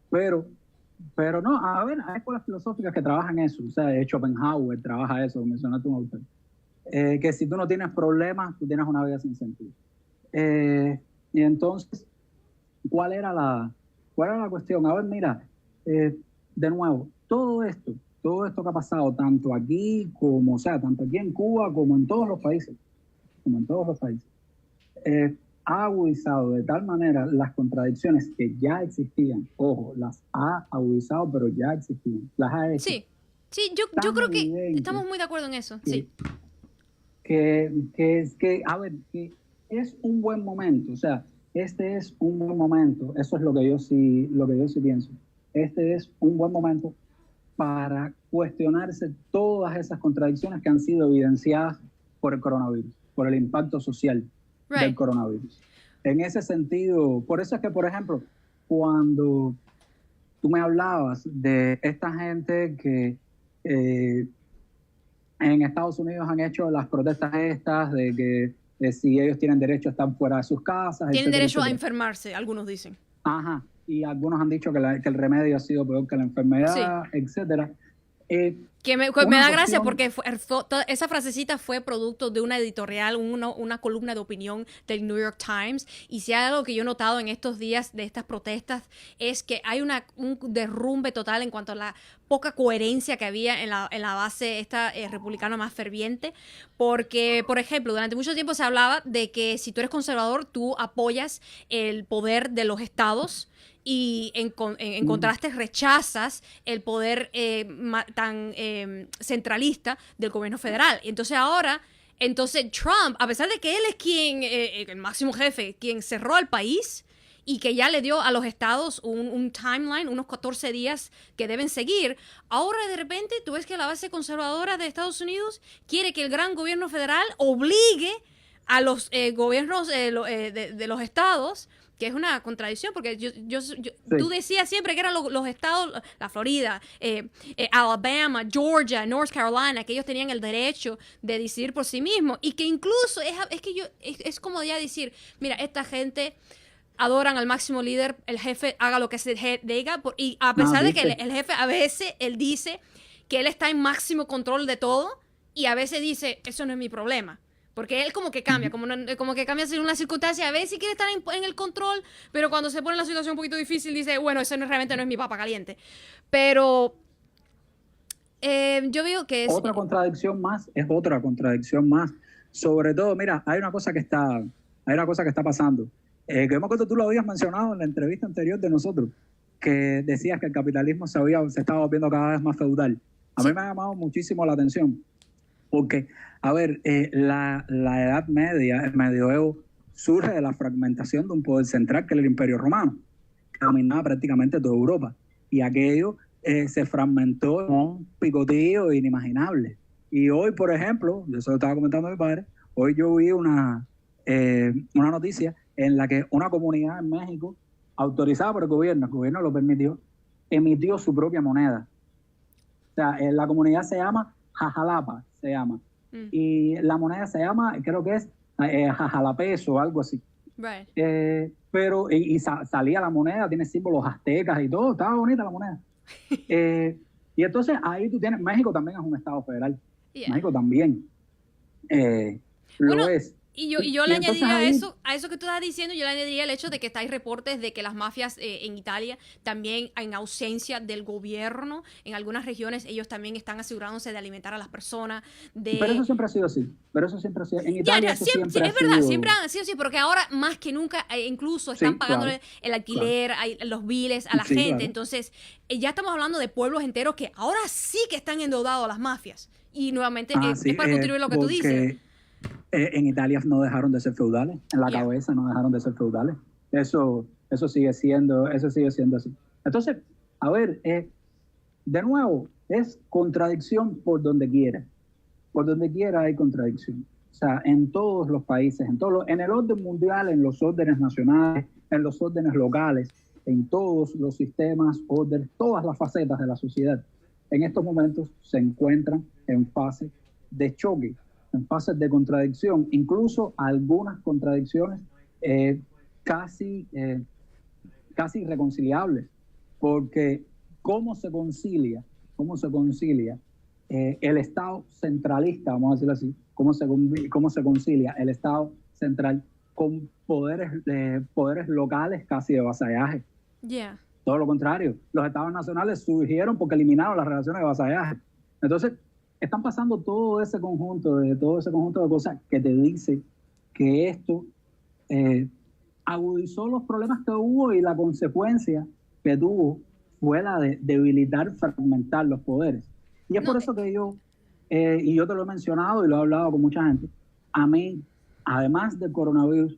Pero no, a ver, hay escuelas filosóficas que trabajan eso. O sea, Schopenhauer trabaja eso, mencionaste un autor. que si tú no tienes problemas, tú tienes una vida sin sentido. Y entonces, ¿cuál era la cuestión? A ver, mira, de nuevo, todo esto que ha pasado, tanto aquí tanto aquí en Cuba como en todos los países, ha agudizado de tal manera las contradicciones que ya existían. Ojo, las ha agudizado, pero ya existían. Las ha hecho. Sí, yo creo que estamos muy de acuerdo en eso. Sí. A ver, que es un buen momento. O sea, este es un buen momento. Eso es lo que yo sí pienso. Este es un buen momento para cuestionarse todas esas contradicciones que han sido evidenciadas por el coronavirus, por el impacto social del coronavirus. En ese sentido, por eso es que, por ejemplo, cuando tú me hablabas de esta gente que en Estados Unidos han hecho las protestas estas de que si ellos tienen derecho a estar fuera de sus casas. Tienen derecho a enfermarse, algunos dicen. Ajá, y algunos han dicho que el remedio ha sido peor que la enfermedad, etcétera. Que me da gracia porque esa frasecita fue producto de una editorial, una columna de opinión del New York Times, y si hay algo que yo he notado en estos días de estas protestas es que hay un derrumbe total en cuanto a la poca coherencia que había en la base esta republicana más ferviente, porque, por ejemplo, durante mucho tiempo se hablaba de que si tú eres conservador, tú apoyas el poder de los estados, y en contraste rechazas el poder tan centralista del gobierno federal. Entonces ahora, Trump, a pesar de que él es quien, el máximo jefe, quien cerró al país y que ya le dio a los estados un timeline, unos 14 días que deben seguir, ahora de repente tú ves que la base conservadora de Estados Unidos quiere que el gran gobierno federal obligue a los gobiernos de los estados, que es una contradicción, porque tú decías siempre que eran los estados, la Florida, Alabama, Georgia, North Carolina, que ellos tenían el derecho de decidir por sí mismos, y que incluso es como ya decir, mira, esta gente adoran al máximo líder, el jefe haga lo que se diga, y a pesar de que el jefe a veces, él dice que él está en máximo control de todo, y a veces dice, eso no es mi problema. Porque él como que cambia, como que cambia según la circunstancia. A veces quiere estar en el control, pero cuando se pone en la situación un poquito difícil dice, bueno, eso realmente no es mi papa caliente. Pero yo veo que es... Otra contradicción más. Sobre todo, mira, hay una cosa que está pasando. Que me acuerdo tú lo habías mencionado en la entrevista anterior de nosotros, que decías que el capitalismo se estaba volviendo cada vez más feudal. A mí me ha llamado muchísimo la atención. Porque, a ver, la Edad Media, el Medioevo, surge de la fragmentación de un poder central que era el Imperio Romano, que dominaba prácticamente toda Europa. Y aquello se fragmentó en un picoteo inimaginable. Y hoy, por ejemplo, yo se lo estaba comentando a mi padre, hoy yo vi una noticia en la que una comunidad en México, autorizada por el gobierno lo permitió, emitió su propia moneda. O sea, la comunidad se llama Jajalapa, y la moneda se llama, creo que es Jajalapeso o algo así. Right. Pero salía la moneda, tiene símbolos aztecas y todo, estaba bonita la moneda. Y entonces ahí tú tienes, México también es un estado federal. Yeah. México también lo es. Y yo le añadiría a eso que tú estás diciendo, yo le añadiría el hecho de que hay reportes de que las mafias en Italia también, en ausencia del gobierno, en algunas regiones, ellos también están asegurándose de alimentar a las personas. Pero eso siempre ha sido así. En Italia siempre es verdad, siempre han sido así, porque ahora más que nunca incluso están pagando el alquiler, los biles a la gente. Claro. Entonces, ya estamos hablando de pueblos enteros que ahora sí que están endeudados a las mafias. Y nuevamente, es para contribuir lo que tú dices. En Italia no dejaron de ser feudales, en la cabeza no dejaron de ser feudales. Eso sigue siendo así. Entonces, a ver, de nuevo, es contradicción por donde quiera. Por donde quiera hay contradicción. O sea, en todos los países, en el orden mundial, en los órdenes nacionales, en los órdenes locales, en todos los sistemas, órdenes, todas las facetas de la sociedad, en estos momentos se encuentran en fase de choque, en fases de contradicción, incluso algunas contradicciones casi irreconciliables, porque ¿cómo se concilia el Estado centralista, vamos a decirlo así, cómo se concilia el Estado central con poderes locales casi de vasallaje. Yeah. Todo lo contrario, los estados nacionales surgieron porque eliminaron las relaciones de vasallaje. Entonces, están pasando todo ese conjunto de cosas que te dice que esto agudizó los problemas que hubo, y la consecuencia que tuvo fue la de debilitar, fragmentar los poderes. Y es por eso que yo, y yo te lo he mencionado y lo he hablado con mucha gente, a mí, además del coronavirus,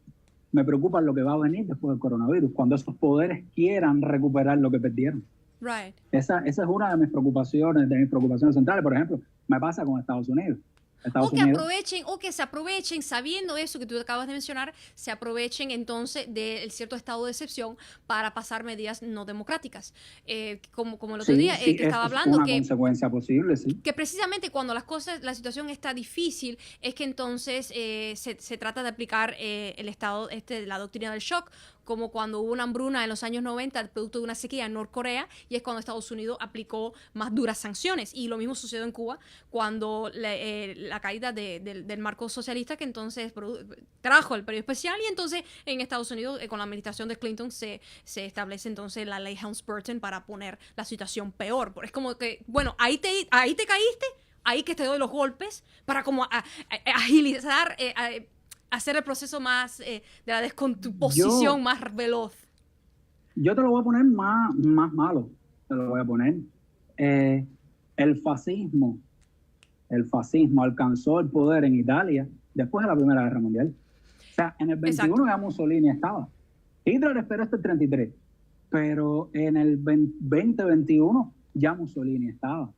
me preocupa lo que va a venir después del coronavirus, cuando esos poderes quieran recuperar lo que perdieron. Right. Esa es una de mis preocupaciones centrales. Por ejemplo, me pasa con Estados Unidos. O que se aprovechen, sabiendo eso que tú acabas de mencionar, se aprovechen entonces del cierto estado de excepción para pasar medidas no democráticas. Como el otro día que estaba hablando, es una consecuencia posible, sí. Que precisamente cuando la situación está difícil, es que entonces se trata de aplicar la doctrina del shock, como cuando hubo una hambruna en los años 90, producto de una sequía en Norcorea, y es cuando Estados Unidos aplicó más duras sanciones. Y lo mismo sucedió en Cuba, cuando la caída del marco socialista, que entonces trajo el periodo especial, y entonces en Estados Unidos, con la administración de Clinton, se establece entonces la ley Helms-Burton para poner la situación peor. Es como que, bueno, ahí te caíste, ahí que te doy los golpes, para como agilizar... hacer el proceso más de la descomposición más veloz. Yo te lo voy a poner más malo. Te lo voy a poner. El fascismo alcanzó el poder en Italia después de la Primera Guerra Mundial. O sea, en el 21 Exacto. Ya Mussolini estaba. Hitler esperó hasta el 33, pero en el 2021 ya Mussolini estaba.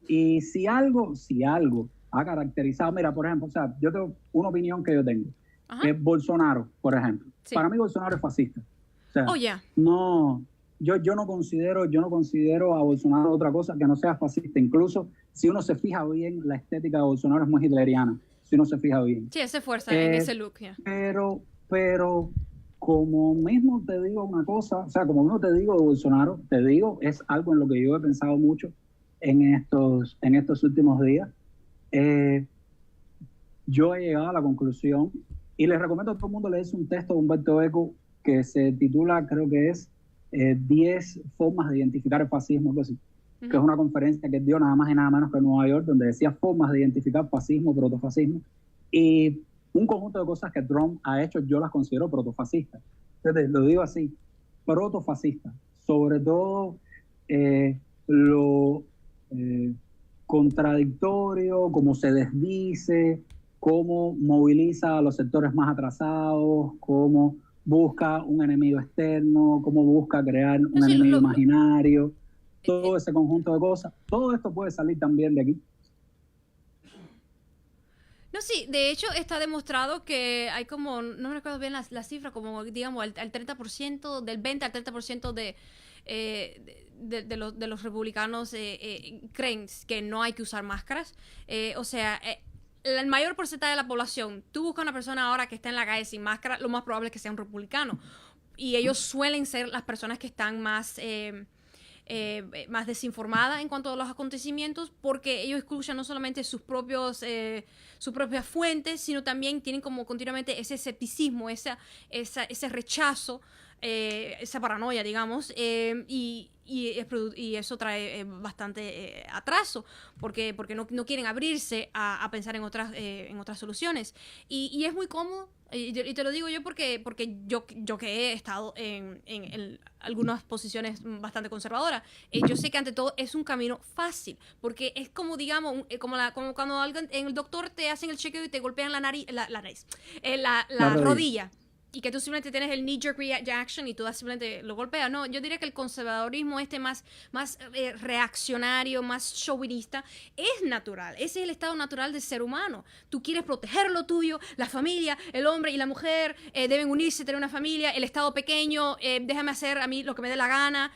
Y si algo ha caracterizado, mira, por ejemplo, o sea, yo tengo una opinión que yo tengo. Bolsonaro, por ejemplo. Sí. Para mí Bolsonaro es fascista. O sea, no, yo no considero a Bolsonaro otra cosa que no sea fascista. Incluso si uno se fija bien, la estética de Bolsonaro es muy hitleriana. Si uno se fija bien. Sí, ese fuerza en ese look. Yeah. Pero como mismo te digo una cosa, o sea, como mismo te digo de Bolsonaro, te digo, es algo en lo que yo he pensado mucho en estos últimos días. Yo he llegado a la conclusión, y les recomiendo a todo el mundo leerse un texto de Humberto Eco que se titula, creo que es 10 formas de identificar el fascismo, algo así, que es una conferencia que dio nada más y nada menos que en Nueva York, donde decía formas de identificar fascismo, protofascismo, y un conjunto de cosas que Trump ha hecho yo las considero protofascistas. Entonces, lo digo así, protofascistas, sobre todo lo contradictorio, cómo se desdice, cómo moviliza a los sectores más atrasados, cómo busca un enemigo externo, cómo busca crear un enemigo imaginario, todo ese conjunto de cosas. Todo esto puede salir también de aquí. No, sí, de hecho está demostrado que hay como, no me recuerdo bien la cifra, como digamos al 30%, del 20 al 30% de los republicanos creen que no hay que usar máscaras. O sea, el mayor porcentaje de la población, tú buscas a una persona ahora que está en la calle sin máscara, lo más probable es que sea un republicano. Y ellos suelen ser las personas que están más desinformadas en cuanto a los acontecimientos, porque ellos escuchan no solamente sus propias fuentes, sino también tienen como continuamente ese escepticismo, ese rechazo, esa paranoia, digamos, y eso trae bastante atraso, porque no quieren abrirse a pensar en otras soluciones. Y es muy cómodo, y te lo digo yo porque yo que he estado en algunas posiciones bastante conservadoras, yo sé que ante todo es un camino fácil, porque es como, digamos, como cuando alguien, en el doctor te hacen el chequeo y te golpean la rodilla. Y que tú simplemente tienes el knee-jerk reaction y tú simplemente lo golpeas. No, yo diría que el conservadorismo más reaccionario, más chauvinista, es natural. Ese es el estado natural del ser humano. Tú quieres proteger lo tuyo, la familia, el hombre y la mujer deben unirse, tener una familia, el estado pequeño, déjame hacer a mí lo que me dé la gana.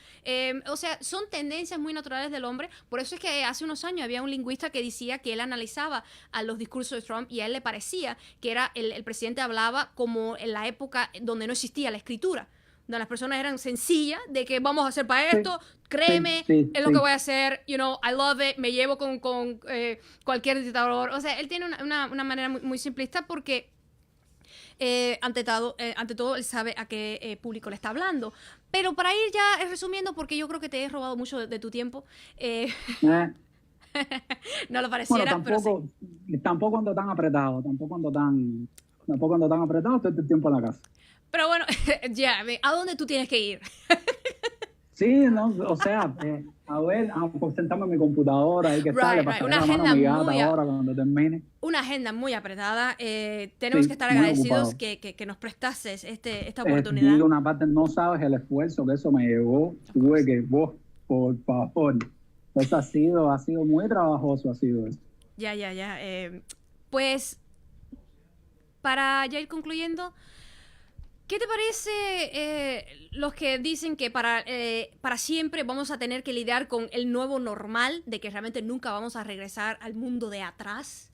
O sea, son tendencias muy naturales del hombre. Por eso es que hace unos años había un lingüista que decía que él analizaba a los discursos de Trump y a él le parecía que era el presidente hablaba como en la época donde no existía la escritura. donde las personas eran sencillas, de que vamos a hacer para esto, créeme, sí, es lo sí. que voy a hacer, I love it, me llevo con cualquier dictador. O sea, él tiene una manera muy simplista porque ante todo, él sabe a qué público le está hablando. Pero para ir ya resumiendo, porque yo creo que te he robado mucho de tu tiempo, Eh, no lo bueno, pareciera, pero sí. tampoco ando tan apretado, tampoco ando tan apretado, estoy todo el tiempo en la casa. Pero bueno, ya, ¿a dónde tú tienes que ir? Sí, no, o sea, a ver, a sentarme en mi computadora ahí que sale para Una la mano agenda a mi gata muy ahora cuando termine. una agenda muy apretada. Tenemos Sí, que estar muy agradecidos ocupado. que nos prestases esta Digo oportunidad. una parte, no sabes el esfuerzo que eso me llevó. Tuve que, vos, por favor, eso ha sido muy trabajoso, ha sido eso. Ya. Pues, para ya ir concluyendo, ¿qué te parece los que dicen que para siempre vamos a tener que lidiar con el nuevo normal, de que realmente nunca vamos a regresar al mundo de atrás?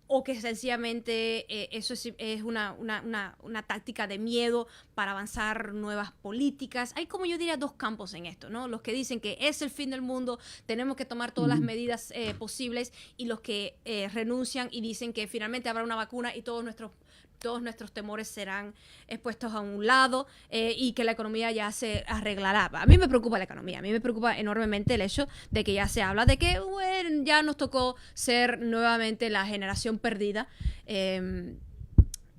O que sencillamente eso es una táctica de miedo para avanzar nuevas políticas. Hay, como yo diría, dos campos en esto, ¿no? Los que dicen que es el fin del mundo, tenemos que tomar todas las medidas posibles, y los que renuncian y dicen que finalmente habrá una vacuna y todos nuestros temores serán expuestos a un lado, y que la economía ya se arreglará. A mí me preocupa la economía, a mí me preocupa enormemente el hecho de que ya se habla de que bueno, ya nos tocó ser nuevamente la generación perdida en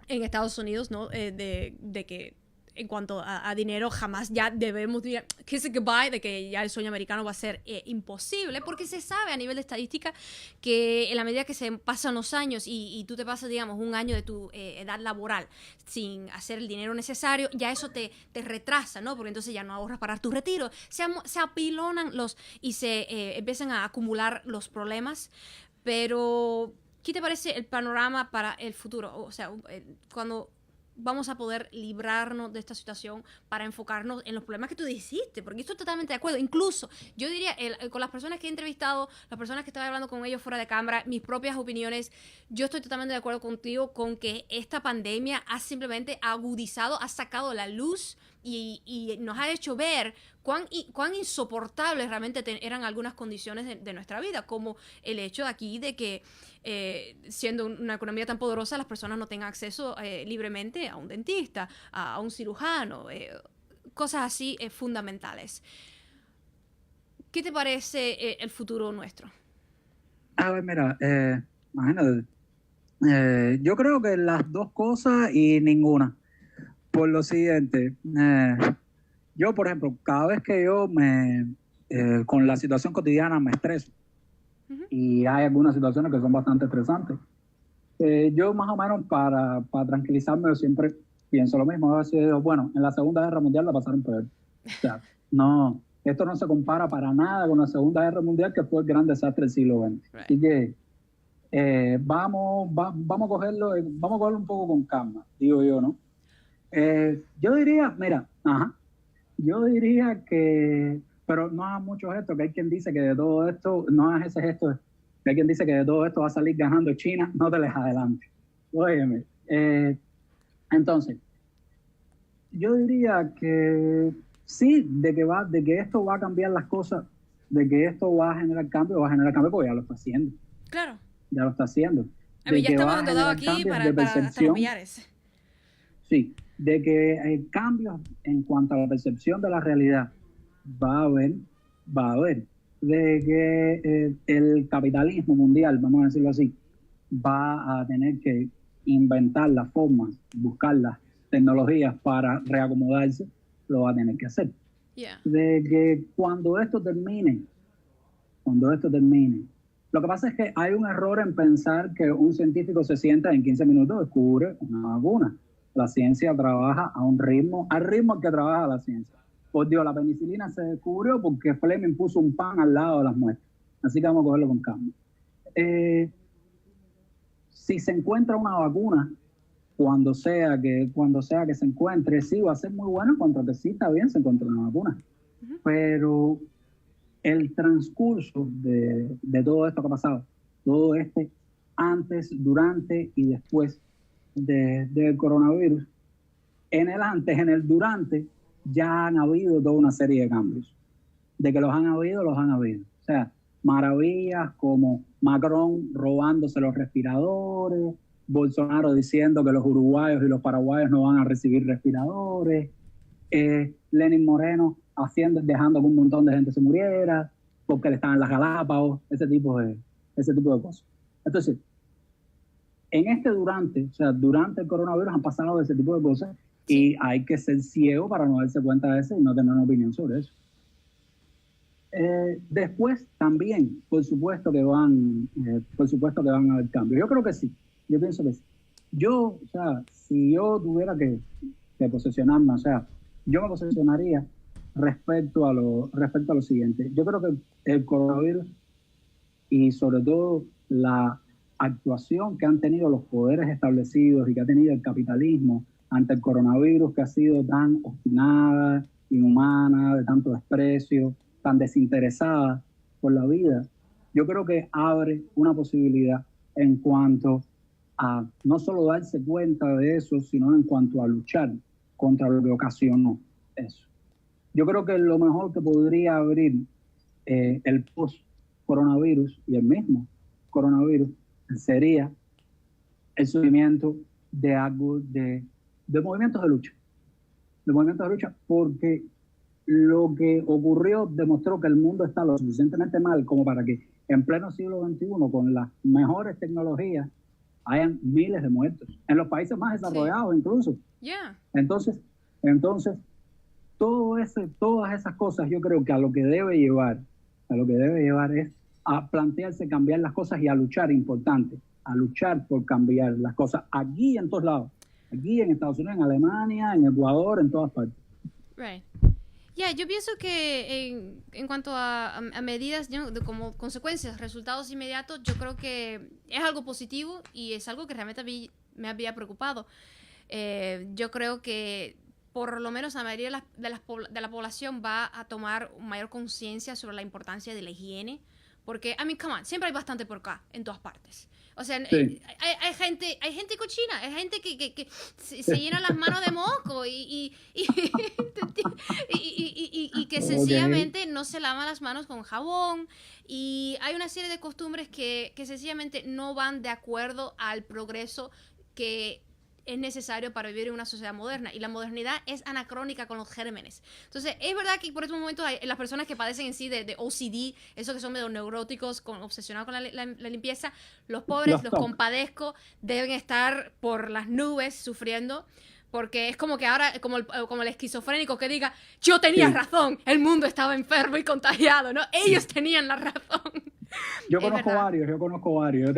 Estados Unidos, ¿no? De que en cuanto a dinero jamás ya debemos kiss it goodbye, de que ya el sueño americano va a ser imposible, porque se sabe a nivel de estadística que en la medida que se pasan los años y tú te pasas, digamos, un año de tu edad laboral sin hacer el dinero necesario, ya eso te retrasa, ¿no? Porque entonces ya no ahorras para tu retiro, se apilonan y se empiezan a acumular los problemas. Pero ¿qué te parece el panorama para el futuro? O sea, cuando vamos a poder librarnos de esta situación para enfocarnos en los problemas que tú dijiste, porque estoy totalmente de acuerdo. Incluso yo diría, con las personas que he entrevistado, las personas que estaba hablando con ellos fuera de cámara, mis propias opiniones, yo estoy totalmente de acuerdo contigo con que esta pandemia ha simplemente agudizado, ha sacado la luz y nos ha hecho ver cuán insoportables realmente eran algunas condiciones de nuestra vida, como el hecho de aquí de que siendo una economía tan poderosa, las personas no tengan acceso libremente a un dentista, a un cirujano, cosas así fundamentales. ¿Qué te parece el futuro nuestro? A ver, mira, imagínate, yo creo que las dos cosas y ninguna. Por lo siguiente, yo, por ejemplo, cada vez que yo con la situación cotidiana me estreso, y hay algunas situaciones que son bastante estresantes, yo más o menos para tranquilizarme yo siempre pienso lo mismo. A veces, bueno, en la Segunda Guerra Mundial la pasaron peor. O sea, no, esto no se compara para nada con la Segunda Guerra Mundial, que fue el gran desastre del siglo XX. Right. Así que vamos a cogerlo un poco con calma, digo yo, ¿no? Yo diría que, pero no hagas mucho gesto, que hay quien dice que de todo esto, no hagas ese gesto, que hay quien dice que de todo esto va a salir ganando China, no te les adelante. Óyeme, entonces, yo diría que sí, de que esto va a cambiar las cosas, de que esto va a generar cambio, porque ya lo está haciendo. Claro. Ya lo está haciendo. A mí ya estamos endeudados aquí para hasta los millares. Sí, de que hay cambios en cuanto a la percepción de la realidad va a haber, de que el capitalismo mundial, vamos a decirlo así, va a tener que inventar las formas, buscar las tecnologías para reacomodarse, lo va a tener que hacer. Yeah. De que cuando esto termine, lo que pasa es que hay un error en pensar que un científico se sienta en 15 minutos y descubre una vacuna. La ciencia trabaja al ritmo al que trabaja la ciencia. Por Dios, la penicilina se descubrió porque Fleming puso un pan al lado de las muestras. Así que vamos a cogerlo con calma. Si se encuentra una vacuna, cuando sea que se encuentre, sí, va a ser muy bueno, cuando que sí está bien, se encuentra una vacuna. Pero el transcurso de todo esto que ha pasado, todo antes, durante y después del coronavirus, En el antes, en el durante, ya han habido toda una serie de cambios. De que los han habido, los han habido. O sea, maravillas como Macron robándose los respiradores, Bolsonaro diciendo que los uruguayos y los paraguayos no van a recibir respiradores, Lenín Moreno dejando que un montón de gente se muriera porque le estaban las Galápagos, ese tipo de cosas. Entonces, en o sea, durante el coronavirus han pasado ese tipo de cosas y hay que ser ciego para no darse cuenta de eso y no tener una opinión sobre eso. Después también, por supuesto que van a haber cambios. Yo creo que sí, yo pienso que sí. O sea, si yo tuviera que posicionarme, o sea, yo me posicionaría respecto a lo siguiente. Yo creo que el coronavirus y sobre todo la actuación que han tenido los poderes establecidos y que ha tenido el capitalismo ante el coronavirus, que ha sido tan obstinada, inhumana, de tanto desprecio, tan desinteresada por la vida, yo creo que abre una posibilidad en cuanto a no solo darse cuenta de eso, sino en cuanto a luchar contra lo que ocasionó eso. Yo creo que lo mejor que podría abrir el post-coronavirus y el mismo coronavirus sería el surgimiento de algo de movimientos de lucha, porque lo que ocurrió demostró que el mundo está lo suficientemente mal como para que en pleno siglo XXI, con las mejores tecnologías, hayan miles de muertos, en los países más desarrollados incluso. Yeah. Entonces, todas esas cosas yo creo que a lo que debe llevar es a plantearse cambiar las cosas y a luchar, importante, a luchar por cambiar las cosas aquí en todos lados, aquí en Estados Unidos, en Alemania, en Ecuador, en todas partes. Right. Yo pienso que en cuanto a medidas, como consecuencias, resultados inmediatos, yo creo que es algo positivo y es algo que realmente me había preocupado. Yo creo que por lo menos la mayoría de la población va a tomar mayor conciencia sobre la importancia de la higiene. Porque, come on, siempre hay bastante por acá, en todas partes. O sea, sí. hay gente cochina, hay gente que se llena las manos de moco y que sencillamente no se lava las manos con jabón. Y hay una serie de costumbres que sencillamente no van de acuerdo al progreso que es necesario para vivir en una sociedad moderna, y la modernidad es anacrónica con los gérmenes. Entonces, es verdad que por estos momentos hay las personas que padecen en sí de OCD, esos que son medio neuróticos, obsesionados con la limpieza, los pobres, los compadezco, deben estar por las nubes sufriendo, porque es como que ahora, como el esquizofrénico que diga, yo tenía razón, el mundo estaba enfermo y contagiado, ¿no? Ellos tenían la razón. Yo conozco varios.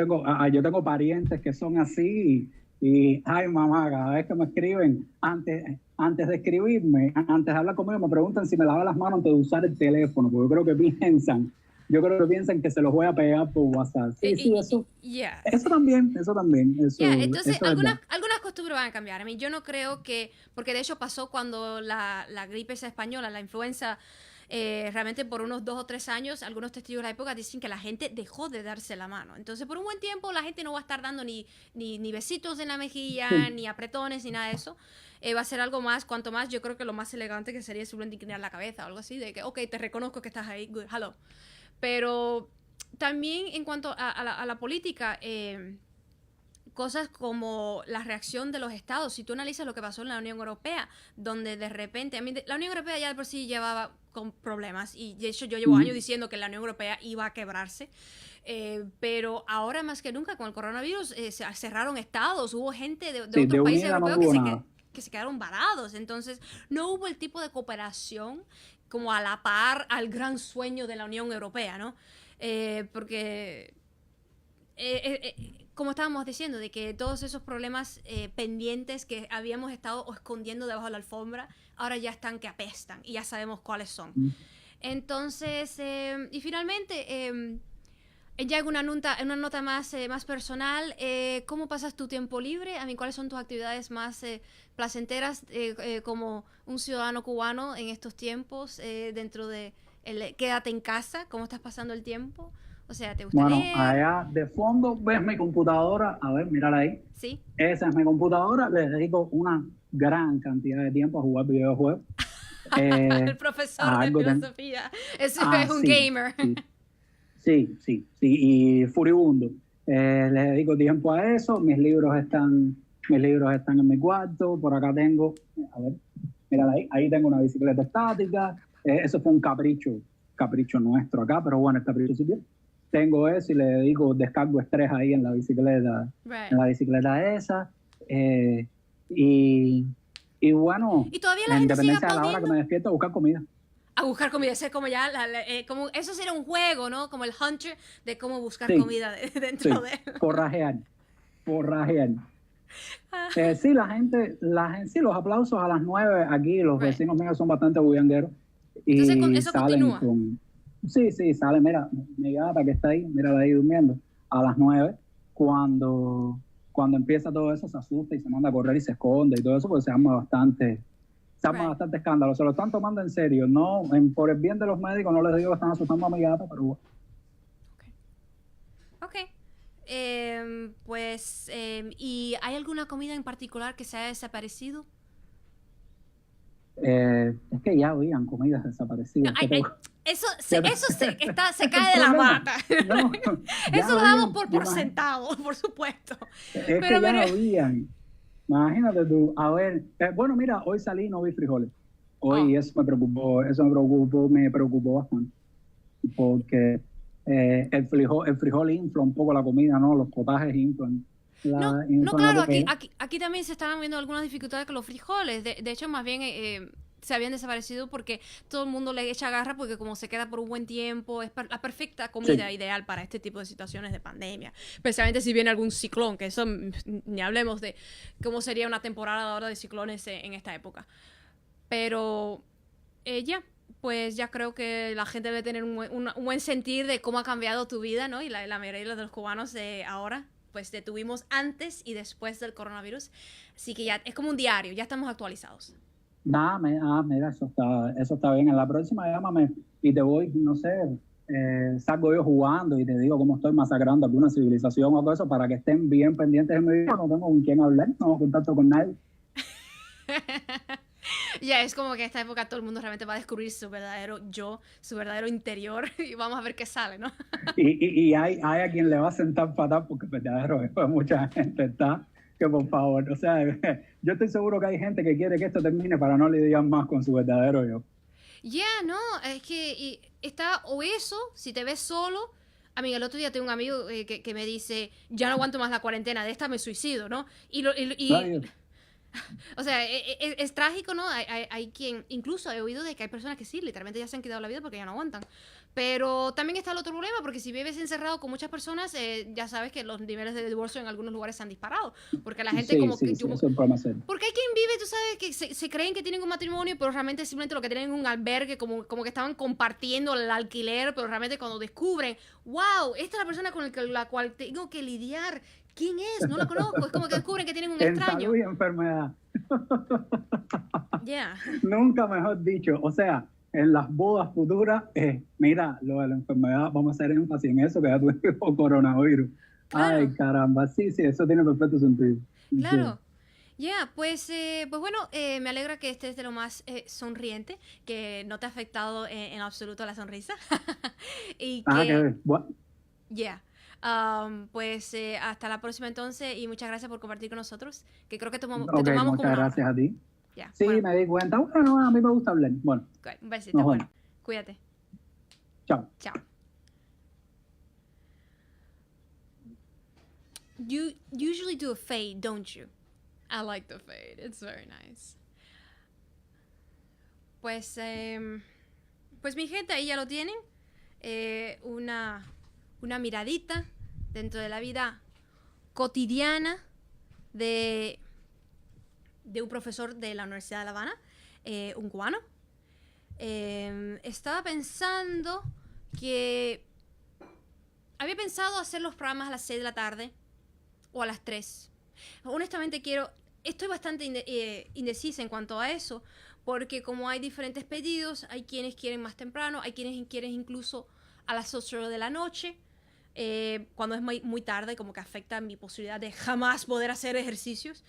Yo tengo parientes que son así. Y, ay, mamá, cada vez que me escriben, antes de escribirme, antes de hablar conmigo, me preguntan si me lavo las manos antes de usar el teléfono, porque yo creo que piensan que se los voy a pegar por WhatsApp. Sí, eso. Yeah. Eso también. Entonces, algunas costumbres van a cambiar. Yo no creo que, porque de hecho pasó cuando la gripe esa española, la influenza, realmente por unos 2 o 3 años, algunos testigos de la época dicen que la gente dejó de darse la mano. Entonces, por un buen tiempo, la gente no va a estar dando ni besitos en la mejilla, ni apretones, ni nada de eso. Va a ser algo más, cuanto más, yo creo que lo más elegante que sería simplemente inclinar la cabeza o algo así, de que, ok, te reconozco que estás ahí, good, hello. Pero también en cuanto a la política, cosas como la reacción de los estados. Si tú analizas lo que pasó en la Unión Europea, donde de repente, la Unión Europea ya de por sí llevaba con problemas, y de hecho yo llevo años diciendo que la Unión Europea iba a quebrarse, pero ahora más que nunca con el coronavirus se cerraron estados, hubo gente de otros países europeos que se quedaron varados, entonces no hubo el tipo de cooperación como a la par al gran sueño de la Unión Europea, ¿no? Porque como estábamos diciendo, de que todos esos problemas pendientes que habíamos estado escondiendo debajo de la alfombra, ahora ya están que apestan y ya sabemos cuáles son. Entonces, y finalmente, ya en una nota más personal, ¿cómo pasas tu tiempo libre? ¿Cuáles son tus actividades más placenteras como un ciudadano cubano en estos tiempos, dentro de quédate en casa? ¿Cómo estás pasando el tiempo? O sea, ¿te gusta leer? Allá de fondo ves mi computadora. A ver, mírala ahí. Sí. Esa es mi computadora. Le dedico una gran cantidad de tiempo a jugar videojuegos. El profesor de algo tan- filosofía. Es un sí, gamer. sí, y furibundo. Le dedico tiempo a eso. Mis libros están en mi cuarto. Por acá tengo, a ver, mira ahí tengo una bicicleta estática. Eso fue un capricho nuestro acá, pero bueno, el capricho sí tiene. Tengo eso y le dedico, descargo estrés ahí en la bicicleta, Right. en la bicicleta esa. Y bueno, Y todavía la en gente sigue independencia de la hora que aplaudiendo. me despierto a buscar comida. A buscar comida, ese es como ya, como, eso sería un juego, ¿no? Como el Hunter de cómo buscar Sí, comida dentro Sí, de... forrajear. Sí, sí, los aplausos a las 9 aquí, los Right. vecinos míos son bastante bullangueros Entonces, y eso salen continúa. Sí, sale, mira, mi gata que está ahí, mírala ahí durmiendo, a las 9, cuando empieza todo eso, se asusta y se manda a correr y se esconde y todo eso, porque se arma bastante Right. escándalo, se lo están tomando en serio, no, por el bien de los médicos no les digo que están asustando a mi gata, pero bueno. Ok. Pues, ¿y hay alguna comida en particular que se haya desaparecido? Es que ya habían comidas desaparecidas. Ay, ¿qué te- ay, eso ¿Qué te- se cae de la problema? mata. No, ya Eso lo damos habían, por imagínate. sentado, por supuesto. Es Pero que ya mire, habían. Imagínate tú, a ver, bueno, mira, hoy salí y no vi frijoles. Hoy Oh. eso me preocupó bastante. Porque el frijol infla un poco la comida, ¿no? Los potajes inflan. no, inflan claro, la comida. aquí también se estaban viendo algunas dificultades con los frijoles. De hecho, más bien se habían desaparecido porque todo el mundo le echa garra porque como se queda por un buen tiempo, es la perfecta comida Sí. ideal para este tipo de situaciones de pandemia. Especialmente si viene algún ciclón, que eso ni hablemos de cómo sería una temporada ahora de ciclones en esta época. Pero pues ya creo que la gente debe tener un buen sentir de cómo ha cambiado tu vida, ¿no? Y la mayoría de los cubanos ahora, pues te tuvimos antes y después del coronavirus. Así que ya es como un diario, ya estamos actualizados. Mira, eso está bien. En la próxima llámame y te voy, no sé, salgo yo jugando y te digo cómo estoy masacrando alguna civilización o algo de eso para que estén bien pendientes de mi vida. No tengo con quién hablar, no tengo contacto con nadie. Ya es como que en esta época todo el mundo realmente va a descubrir su verdadero yo, su verdadero interior y vamos a ver qué sale, ¿no? Y hay a quien le va a sentar fatal porque verdadero, después mucha gente está que por favor, o sea, yo estoy seguro que hay gente que quiere que esto termine para no lidiar más con su verdadero yo. No, es que está o eso, si te ves solo. Amiga, el otro día tengo un amigo que me dice, ya no aguanto más la cuarentena, de esta me suicido, ¿no? Ay, O sea, es trágico, ¿no? Hay quien, incluso he oído de que hay personas que sí, literalmente ya se han quitado la vida porque ya no aguantan. Pero también está el otro problema, porque si vives encerrado con muchas personas, ya sabes que los niveles de divorcio en algunos lugares se han disparado. Porque la gente sí, como sí, que... sí, eso es un problema serio. Porque hay quien vive, tú sabes, que se creen que tienen un matrimonio, pero realmente simplemente lo que tienen es un albergue, como que estaban compartiendo el alquiler, pero realmente cuando descubren, wow, esta es la persona con la cual tengo que lidiar. ¿Quién es? No la conozco. Es como que descubren que tienen un En extraño. salud y enfermedad. Yeah. Nunca mejor dicho. O sea, en las bodas futuras, mira, lo de la enfermedad, vamos a hacer énfasis en eso, que ya tuvimos coronavirus. Claro. Ay, caramba, sí, eso tiene perfecto sentido. Claro. Pues bueno, me alegra que estés de lo más sonriente, que no te ha afectado en absoluto la sonrisa. Y que, Bueno, pues hasta la próxima entonces y muchas gracias por compartir con nosotros, que creo que te ok, tomamos como muchas una hora. gracias a ti. Ya, Sí, bueno, me di cuenta. Bueno, a mí me gusta hablar. Bueno, un besito, nos bueno, vemos. cuídate, Chao. chao. You usually do a fade, don't you? I like the fade, it's very nice. Pues mi gente, ahí ya lo tienen. Una miradita dentro de la vida cotidiana de un profesor de la Universidad de La Habana, un cubano. Estaba pensando que había pensado hacer los programas a las 6 de la tarde o a las 3. Honestamente estoy bastante indecisa en cuanto a eso, porque como hay diferentes pedidos, hay quienes quieren más temprano, hay quienes quieren incluso a las 8 de la noche, cuando es muy tarde, como que afecta mi posibilidad de jamás poder hacer ejercicios.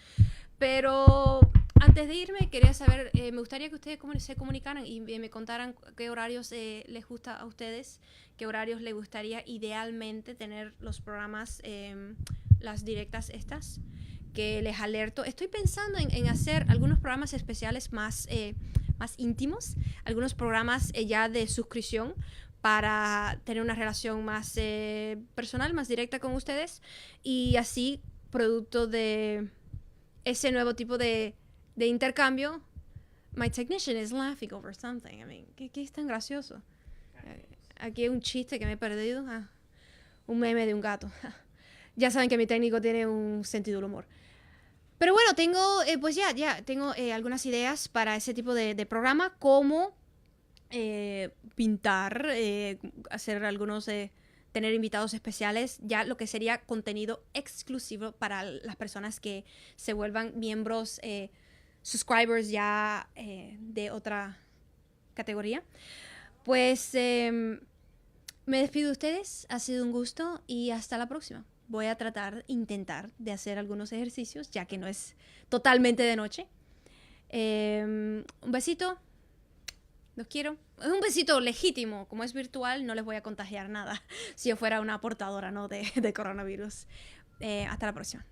Pero Antes de irme, quería saber, me gustaría que ustedes se comunicaran y me contaran qué horarios les gusta a ustedes, qué horarios les gustaría idealmente tener los programas, las directas estas, que les alerto. Estoy pensando en hacer algunos programas especiales más íntimos, algunos programas ya de suscripción para tener una relación más personal, más directa con ustedes, y así, producto de ese nuevo tipo de intercambio. My technician is laughing over something. I mean, ¿qué es tan gracioso? Aquí hay un chiste que me he perdido. Un meme de un gato. Ya saben que mi técnico tiene un sentido del humor. Pero bueno, tengo, pues ya tengo algunas ideas para ese tipo de programa, como pintar, hacer algunos, tener invitados especiales, ya lo que sería contenido exclusivo para las personas que se vuelvan miembros, subscribers ya de otra categoría. Pues me despido de ustedes, ha sido un gusto y hasta la próxima. Voy a intentar de hacer algunos ejercicios, ya que no es totalmente de noche. Un besito, los quiero. Es un besito legítimo, como es virtual, no les voy a contagiar nada si yo fuera una portadora, ¿no?, de coronavirus. Hasta la próxima.